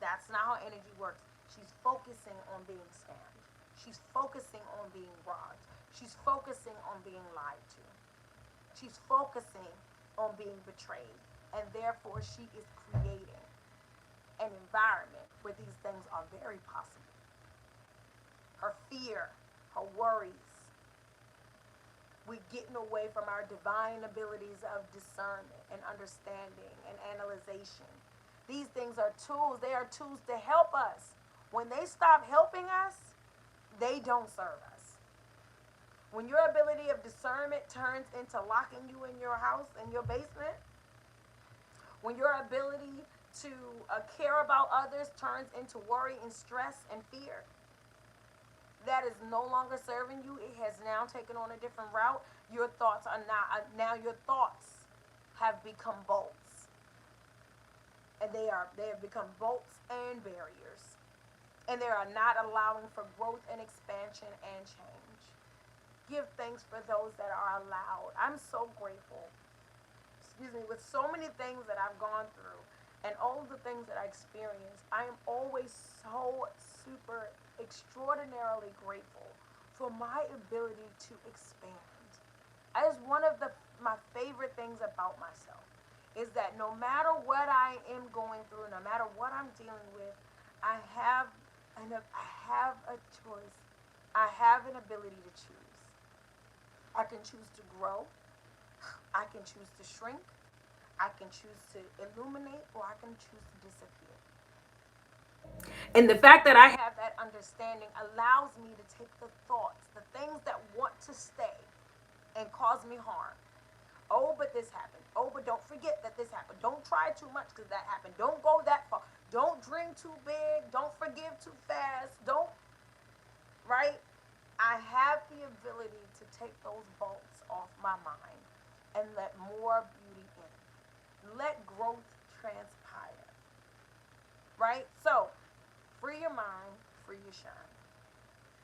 That's not how energy works. She's focusing on being scammed. She's focusing on being robbed. She's focusing on being lied to. She's focusing on being betrayed. And therefore, she is creating an environment where these things are very possible. Her fear, her worries. We're getting away from our divine abilities of discernment and understanding and analyzation. These things are tools. They are tools to help us. When they stop helping us, they don't serve us. When your ability of discernment turns into locking you in your house, in your basement, when your ability to care about others turns into worry and stress and fear, that is no longer serving you. It has now taken on a different route. Your thoughts are not, now your thoughts have become bolts. And they have become bolts and barriers. And they are not allowing for growth and expansion and change. Give thanks for those that are allowed. I'm so grateful. With so many things that I've gone through and all of the things that I experienced, I am always so super extraordinarily grateful for my ability to expand. That is one of my favorite things about myself, is that no matter what I am going through, no matter what I'm dealing with, I have a choice. I have an ability to choose. I can choose to grow. I can choose to shrink. I can choose to illuminate or I can choose to disappear. And the fact that I have that understanding allows me to take the thoughts, the things that want to stay and cause me harm. Oh, but this happened. Oh, but don't forget that this happened. Don't try too much because that happened. Don't go that far. Don't dream too big. Don't forgive too fast. Don't, right? I have the ability to take those bolts off my mind and let more beauty in. Let growth transpire, right? So, free your mind, free your shine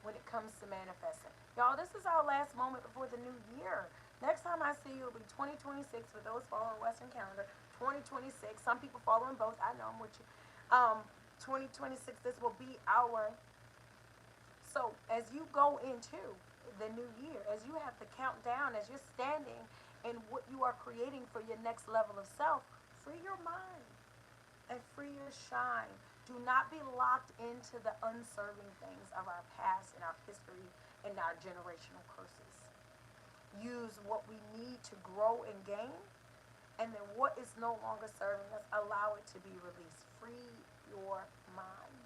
when it comes to manifesting. Y'all, this is our last moment before the new year. Next time I see you, it'll be 2026 for those following Western calendar. 2026. Some people following both. I know I'm with you. 2026, this will be our. So, as you go into the new year, as you have to count down, as you're standing in what you are creating for your next level of self, free your mind and free your shine. Do not be locked into the unserving things of our past and our history and our generational curses. Use what we need to grow and gain, and then what is no longer serving us, allow it to be released. Free your mind.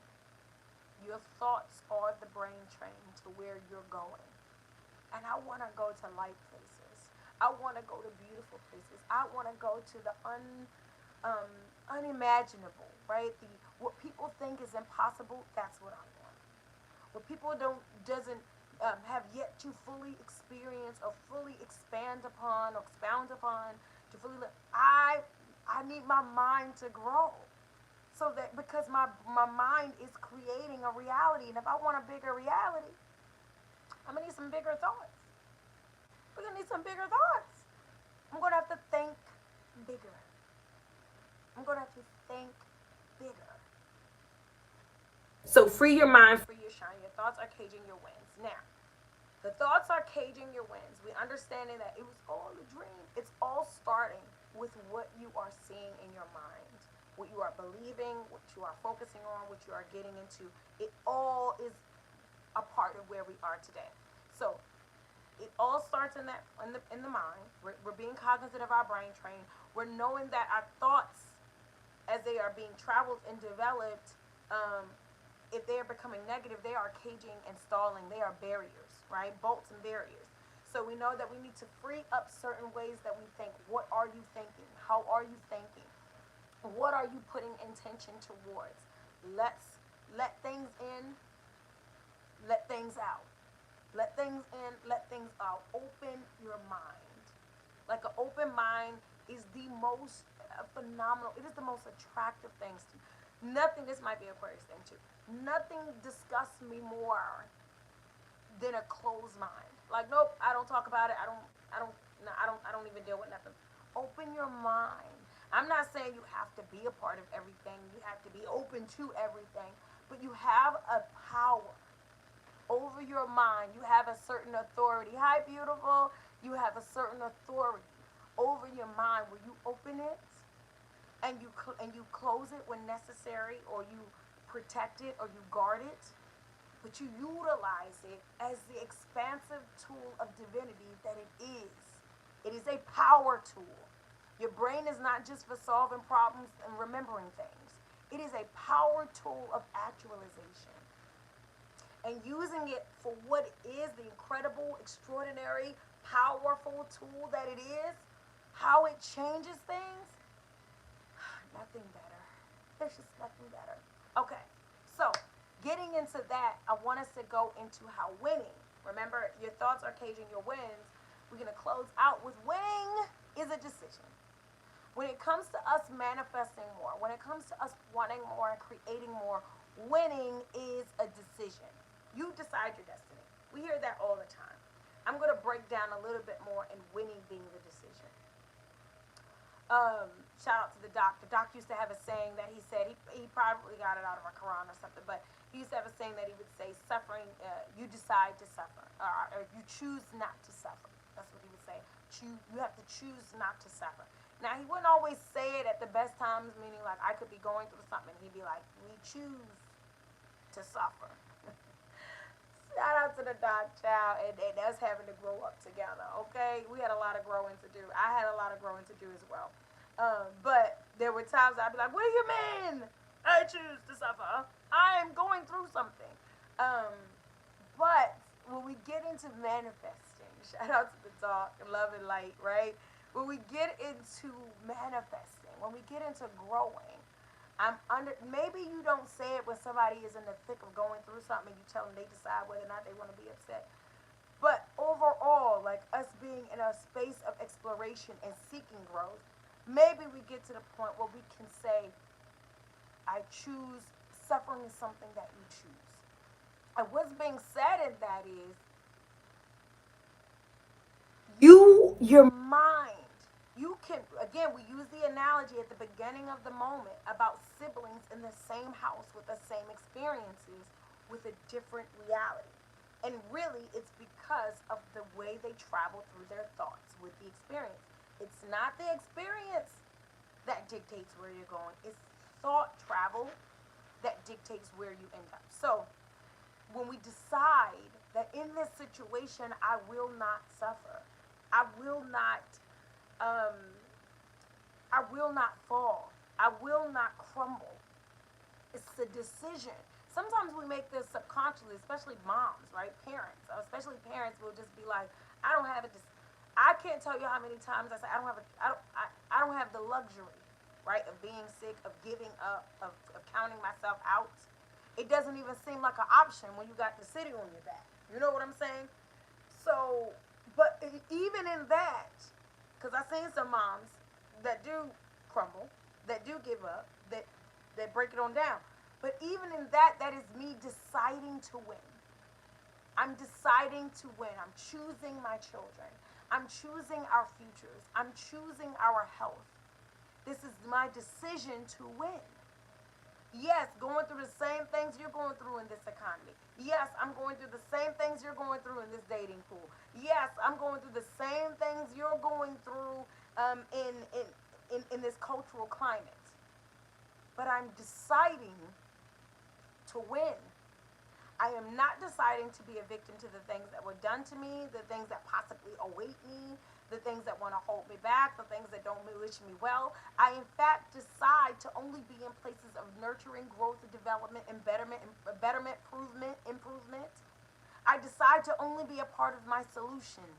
Your thoughts are the brain train to where you're going. And I want to go to light places. I want to go to beautiful places. I want to go to the unimaginable, right? The what people think is impossible. That's what I want. What people doesn't have yet to fully experience or fully expand upon or expound upon to fully live. I need my mind to grow. So that because my mind is creating a reality, and if I want a bigger reality, I'm gonna need some bigger thoughts. We're gonna need some bigger thoughts. I'm gonna have to think bigger. I'm gonna have to think bigger. So free your mind, free your shine. Your thoughts are caging your winds. Now, the thoughts are caging your winds. We understanding that it was all a dream. It's all starting with what you are seeing in your mind, what you are believing, what you are focusing on, what you are getting into. It all is a part of where we are today. So it all starts in the mind. We're being cognizant of our brain train. We're knowing that our thoughts, as they are being traveled and developed, if they are becoming negative, they are caging and stalling. They are barriers, right? Bolts and barriers. So we know that we need to free up certain ways that we think. What are you thinking? How are you thinking? What are you putting intention towards? Let's let things in, let things out. Let things in, let things out. Open your mind. Like an open mind is the most phenomenal, it is the most attractive things to you. Nothing, this might be Aquarius thing too. Nothing disgusts me more than a closed mind. Like, nope, I don't talk about it. I don't even deal with nothing. Open your mind. I'm not saying you have to be a part of everything. You have to be open to everything, but you have a power over your mind. You have a certain authority. Hi, beautiful. You have a certain authority over your mind where you open it and you close it when necessary, or you protect it, or you guard it, but you utilize it as the expansive tool of divinity that it is. It is a power tool. Your brain is not just for solving problems and remembering things. It is a power tool of actualization. And using it for what it is, the incredible, extraordinary, powerful tool that it is, how it changes things, nothing better. There's just nothing better. Okay, so getting into that, I want us to go into how winning. Remember, your thoughts are caging your wins. We're going to close out with winning is a decision. When it comes to us manifesting more, when it comes to us wanting more and creating more, winning is a decision. You decide your destiny. We hear that all the time. I'm going to break down a little bit more in winning being the decision. Shout out to the doc. The doc used to have a saying that he said, he probably got it out of a Quran or something, but he used to have a saying that he would say, suffering, you decide to suffer, or you choose not to suffer. That's what he would say. You have to choose not to suffer. Now, he wouldn't always say it at the best times, meaning like I could be going through something, and he'd be like, we choose to suffer. Shout out to the doc, child, and us having to grow up together, okay? We had a lot of growing to do. I had a lot of growing to do as well. But there were times I'd be like, what do you mean? I choose to suffer. I am going through something. Um, but when we get into manifesting, shout out to the talk, love and light, right? When we get into manifesting, when we get into growing, maybe you don't say it when somebody is in the thick of going through something and you tell them they decide whether or not they want to be upset. But overall, like us being in a space of exploration and seeking growth, maybe we get to the point where we can say, I choose, suffering is something that you choose. And what's being said in that is, your mind, you can, again, we use the analogy at the beginning of the moment about siblings in the same house with the same experiences with a different reality. And really, it's because of the way they travel through their thoughts with the experience. It's not the experience that dictates where you're going, it's thought travel that dictates where you end up. So, when we decide that in this situation I will not suffer, I will not, um, I will not fall, I will not crumble. It's a decision. Sometimes we make this subconsciously, especially moms, right? Parents, especially parents will just be like, I don't have it. I can't tell you how many times I say I don't have a, I don't have the luxury, right, of being sick, of giving up, of counting myself out. It doesn't even seem like an option when you got the city on your back. You know what I'm saying? So, but even in that, because I've seen some moms that do crumble, that do give up, that break it on down. But even in that, that is me deciding to win. I'm deciding to win. I'm choosing my children. I'm choosing our futures. I'm choosing our health. This is my decision to win. Yes, going through the same things you're going through in this economy. Yes, I'm going through the same things you're going through in this dating pool. Yes, I'm going through the same things you're going through in this cultural climate. But I'm deciding to win. I am not deciding to be a victim to the things that were done to me, the things that possibly await me, the things that want to hold me back, the things that don't wish me well. I, in fact, decide to only be in places of nurturing, growth, and development, and improvement. I decide to only be a part of my solution.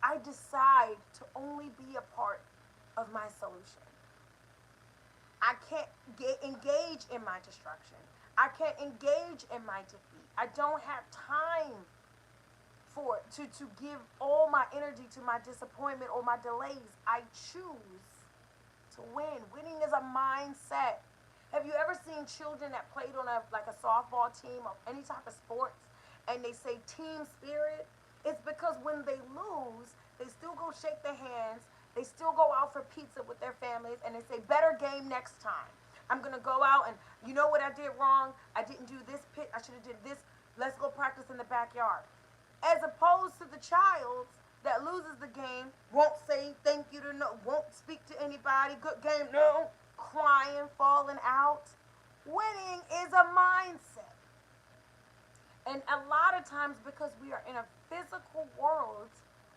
I decide to only be a part of my solution. I can't engage in my destruction. I can't engage in my defeat. I don't have time to give all my energy to my disappointment or my delays. I choose to win. Winning is a mindset. Have you ever seen children that played on a softball team or any type of sports and they say team spirit? It's because when they lose, they still go shake their hands. They still go out for pizza with their families and they say better game next time. I'm gonna go out and you know what I did wrong? I didn't do this pit. I should have did this. Let's go practice in the backyard. As opposed to the child that loses the game, won't say thank you to no, won't speak to anybody, good game, no, crying, falling out. Winning is a mindset. And a lot of times because we are in a physical world,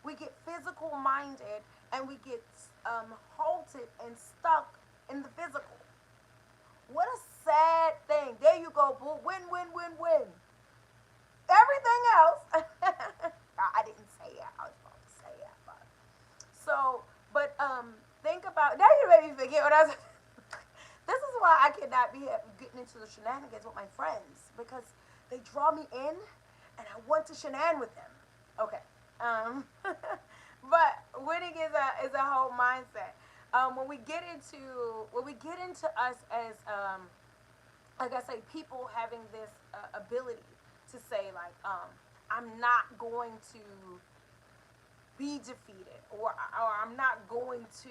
we get physical minded and we get halted and stuck in the physical. What a sad thing. There you go, boo. Win, win, win, win. Everything else, I didn't say it. I was supposed to say it. But. So, but think about, now you made me forget what I was. This is why I cannot be getting into the shenanigans with my friends because they draw me in and I want to shenan with them. Okay. But winning is a whole mindset. When we get into us as like I say, people having this ability to say like I'm not going to be defeated or I'm not going to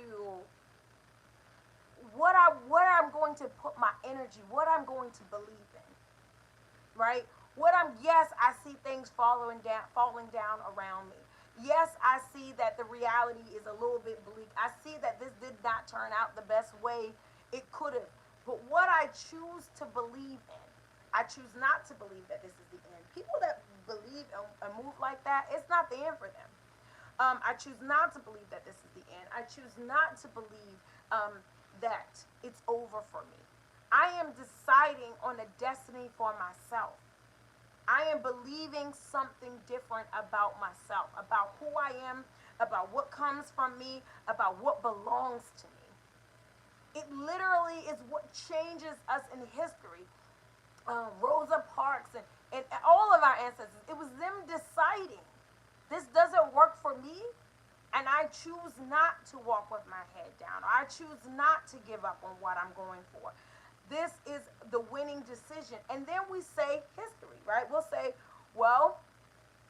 what I'm going to put my energy, what I'm going to believe in, right? Yes, I see things falling down around me. Yes, I see that the reality is a little bit bleak. I see that this did not turn out the best way it could have. But what I choose to believe in, I choose not to believe that this is the end. People that believe and move like that, it's not the end for them. I choose not to believe that this is the end. I choose not to believe that it's over for me. I am deciding on a destiny for myself. I am believing something different about myself, about who I am, about what comes from me, about what belongs to me. It literally is what changes us in history. Rosa Parks and all of our ancestors, it was them deciding this doesn't work for me, and I choose not to walk with my head down. I choose not to give up on what I'm going for. This is the winning decision. And then we say history, right? We'll say, well,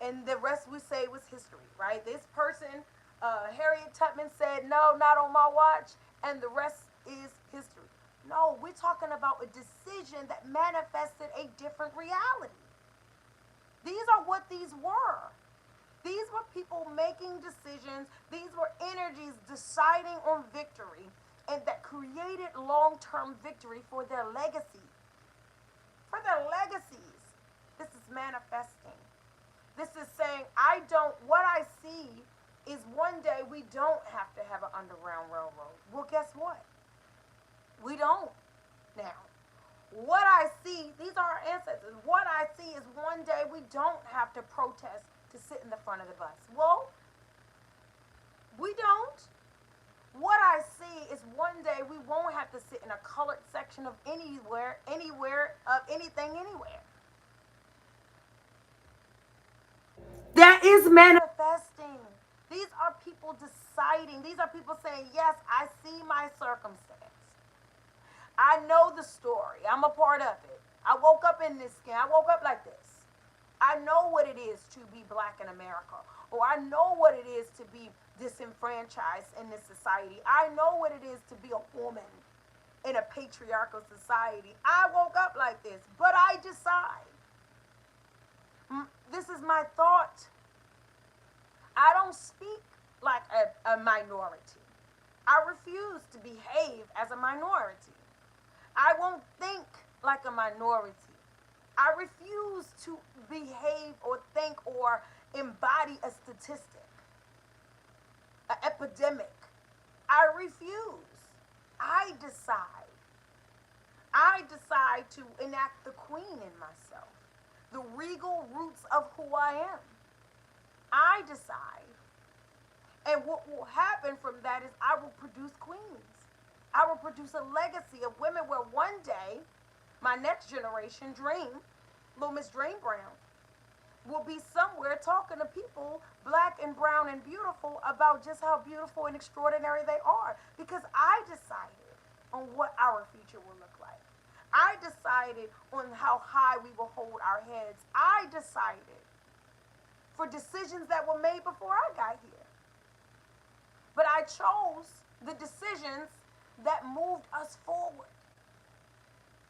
and the rest we say was history, right? This person, Harriet Tubman said, no, not on my watch, and the rest is history. No, we're talking about a decision that manifested a different reality. These are what these were. These were people making decisions. These were energies deciding on victory, and that created long-term victory for their legacy. For their legacies. This is manifesting. This is saying, what I see is one day we don't have to have an underground railroad. Well, guess what? We don't now. What I see, these are our ancestors. What I see is one day we don't have to protest to sit in the front of the bus. Well, we don't. What I see is one day we won't have to sit in a colored section of anywhere, of anything, anywhere. That is manifesting. These are people deciding. These are people saying, yes, I see my circumstance. I know the story. I'm a part of it. I woke up in this skin. I woke up like this. I know what it is to be black in America. Or I know what it is to be disenfranchised in this society. I know what it is to be a woman in a patriarchal society. I woke up like this, but I decide. This is my thought. I don't speak like a minority. I refuse to behave as a minority. I won't think like a minority. I refuse to behave or think or embody a statistic, an epidemic. I refuse. I decide. I decide to enact the queen in myself, the regal roots of who I am. I decide. And what will happen from that is I will produce queens. I will produce a legacy of women where one day my next generation dream, little Miss Dream Brown, will be somewhere talking to people, black and brown and beautiful, about just how beautiful and extraordinary they are. Because I decided on what our future will look like. I decided on how high we will hold our heads. I decided for decisions that were made before I got here. But I chose the decisions that moved us forward.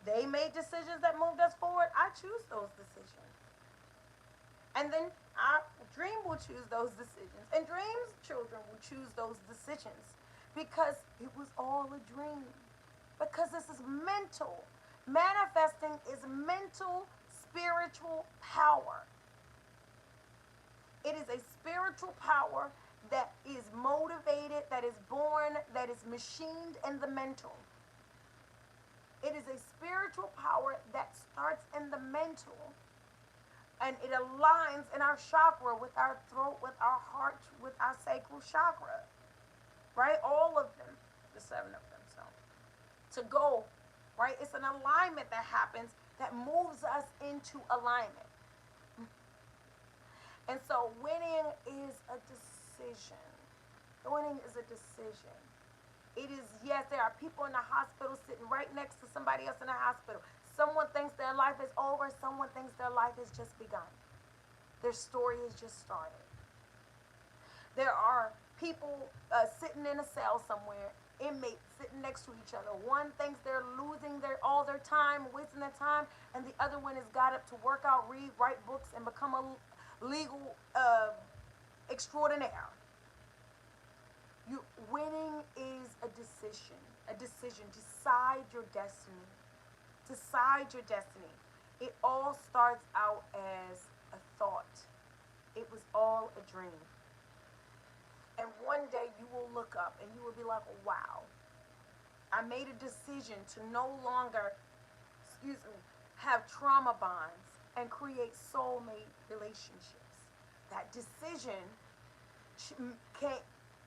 They made decisions that moved us forward. I choose those decisions. And then our Dream will choose those decisions. And Dream's children will choose those decisions. Because it was all a dream. Because this is mental. Manifesting is mental, spiritual power. It is a spiritual power that is motivated, that is born, that is machined in the mental. It is a spiritual power that starts in the mental, and it aligns in our chakra, with our throat, with our heart, with our sacral chakra, right? All of them, the 7 of them. So to go, right? It's an alignment that happens that moves us into alignment. And so winning is a decision. Winning is a decision. It is, yes, there are people in the hospital sitting right next to somebody else in the hospital. Someone thinks their life is over. Someone thinks their life has just begun. Their story has just started. There are people sitting in a cell somewhere, inmates sitting next to each other. One thinks they're losing all their time, wasting their time, and the other one has got up to work out, read, write books, and become a legal extraordinaire. Winning is a decision. A decision. Decide your destiny. Decide your destiny. It all starts out as a thought. It was all a dream. And one day you will look up and you will be like, wow, I made a decision to no longer, excuse me, have trauma bonds and create soulmate relationships. That decision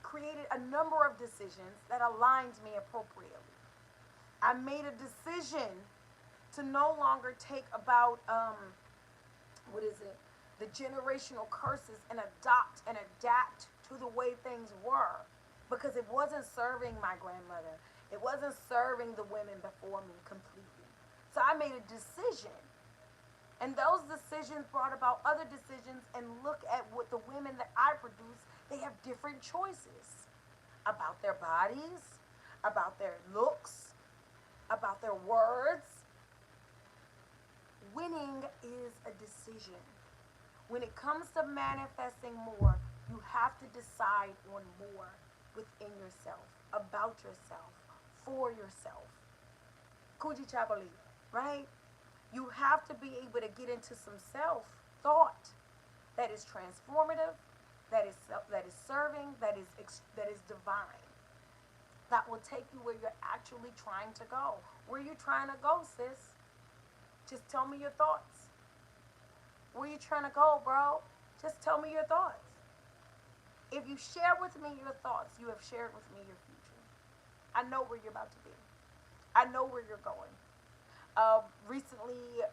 created a number of decisions that aligned me appropriately. I made a decision to no longer take about what is it, the generational curses and adopt and adapt to the way things were, because it wasn't serving my grandmother. It wasn't serving the women before me completely. So I made a decision. And those decisions brought about other decisions, and look at what the women that I produce, they have different choices about their bodies, about their looks, about their words. Winning is a decision. When it comes to manifesting more, you have to decide on more within yourself, about yourself, for yourself. Kuji Chapali, right? You have to be able to get into some self thought that is transformative, that is serving, that is divine. That will take you where you're actually trying to go. Where you trying to go, sis? Just tell me your thoughts. Where you trying to go, bro? Just tell me your thoughts. If you share with me your thoughts, you have shared with me your future. I know where you're about to be. I know where you're going. Recently,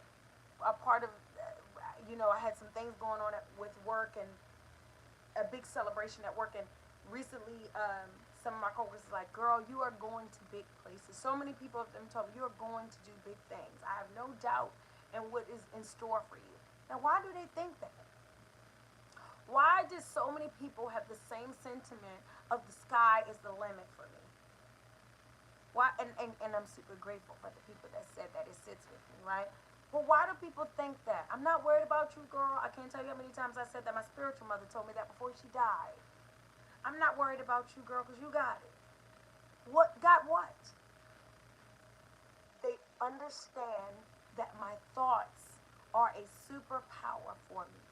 a part of, I had some things going on with work, and a big celebration at work. And recently, some of my coworkers was like, "Girl, you are going to big places." So many people have told me you are going to do big things. I have no doubt in what is in store for you. Now, why do they think that? Why do so many people have the same sentiment of the sky is the limit for me? Why? And I'm super grateful for the people that said that. It sits with me, right? But why do people think that? I'm not worried about you, girl. I can't tell you how many times I said that. My spiritual mother told me that before she died. I'm not worried about you, girl, because you got it. What? Got what? They understand that my thoughts are a superpower for me.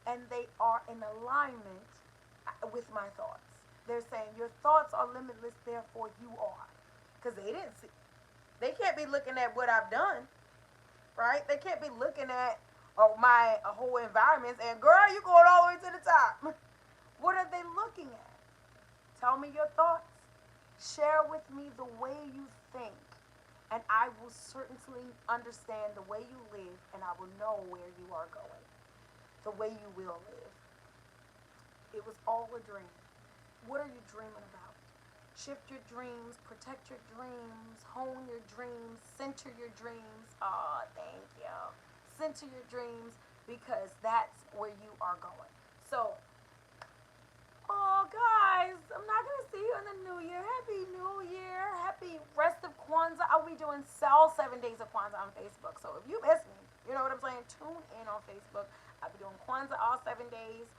And they are in alignment with my thoughts. They're saying your thoughts are limitless, therefore you are. Because they didn't see. They can't be looking at what I've done, right? They can't be looking at my whole environment and, girl, you going all the way to the top. What are they looking at? Tell me your thoughts. Share with me the way you think. And I will certainly understand the way you live, and I will know where you are going. The way you will live. It was all a dream. What are you dreaming about? Shift your dreams, protect your dreams, hone your dreams, center your dreams. Oh, thank you. Center your dreams, because that's where you are going. So, oh, guys, I'm not going to see you in the new year. Happy New Year. Happy rest of Kwanzaa. I'll be doing all 7 days of Kwanzaa on Facebook. So if you miss me, you know what I'm saying? Tune in on Facebook. I'll be doing Kwanzaa all 7 days.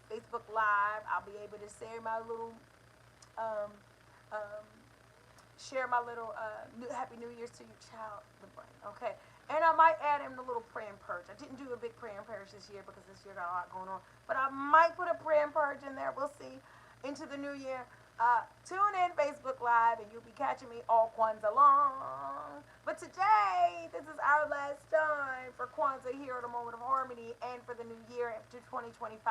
Facebook Live. I'll be able to share my little, um, um, Happy New Year's to your child, the brain. Okay. And I might add in the little prayer and purge. I didn't do a big prayer and purge this year because this year got a lot going on. But I might put a prayer and purge in there. We'll see. Into the new year. Tune in Facebook Live, and you'll be catching me all Kwanzaa long. But today, this is our last time for Kwanzaa here at a Moment of Harmony, and for the new year into 2025.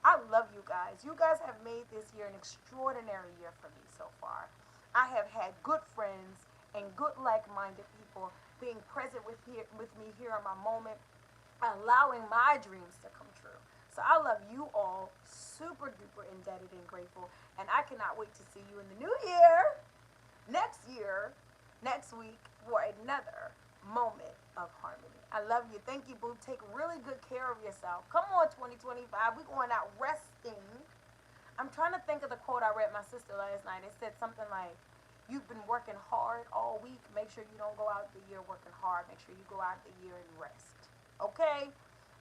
I love you guys. You guys have made this year an extraordinary year for me so far. I have had good friends and good like-minded people being present with me here in my moment, allowing my dreams to come true. So I love you all, super duper indebted and grateful, and I cannot wait to see you in the new year, next week, for another Moment of Harmony. I love you. Thank you, boo. Take really good care of yourself. Come on, 2025. We're going out resting. I'm trying to think of the quote I read my sister last night. It said something like, you've been working hard all week. Make sure you don't go out the year working hard. Make sure you go out the year and rest. Okay?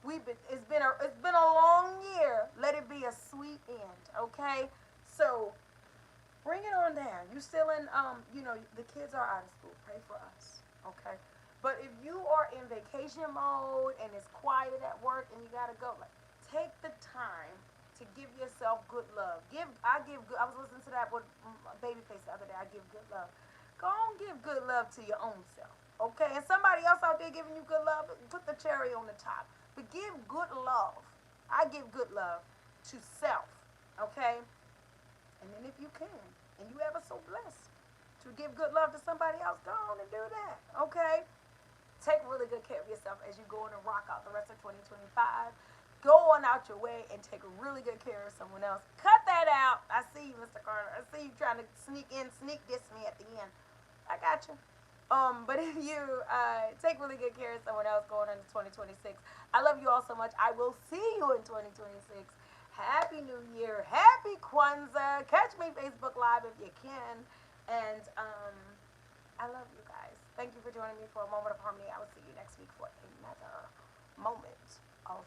It's been a long year. Let it be a sweet end. Okay? So bring it on down. You still in the kids are out of school. Pray for us. Okay? But if you are in vacation mode and it's quiet at work and you gotta go, like, take the time to to give yourself good love. I give good. I was listening to that with Babyface the other day. I give good love. Go on, give good love to your own self. Okay, and somebody else out there giving you good love, put the cherry on the top. But give good love. I give good love to self. Okay, and then if you can, and you ever so blessed to give good love to somebody else, go on and do that. Okay, take really good care of yourself as you go on and rock out the rest of 2025. Go on out your way and take really good care of someone else. Cut that out. I see you, Mr. Carter. I see you trying to sneak diss me at the end. I got you. But if you take really good care of someone else going into 2026, I love you all so much. I will see you in 2026. Happy New Year. Happy Kwanzaa. Catch me Facebook Live if you can. And I love you guys. Thank you for joining me for a moment of harmony. I will see you next week for another moment of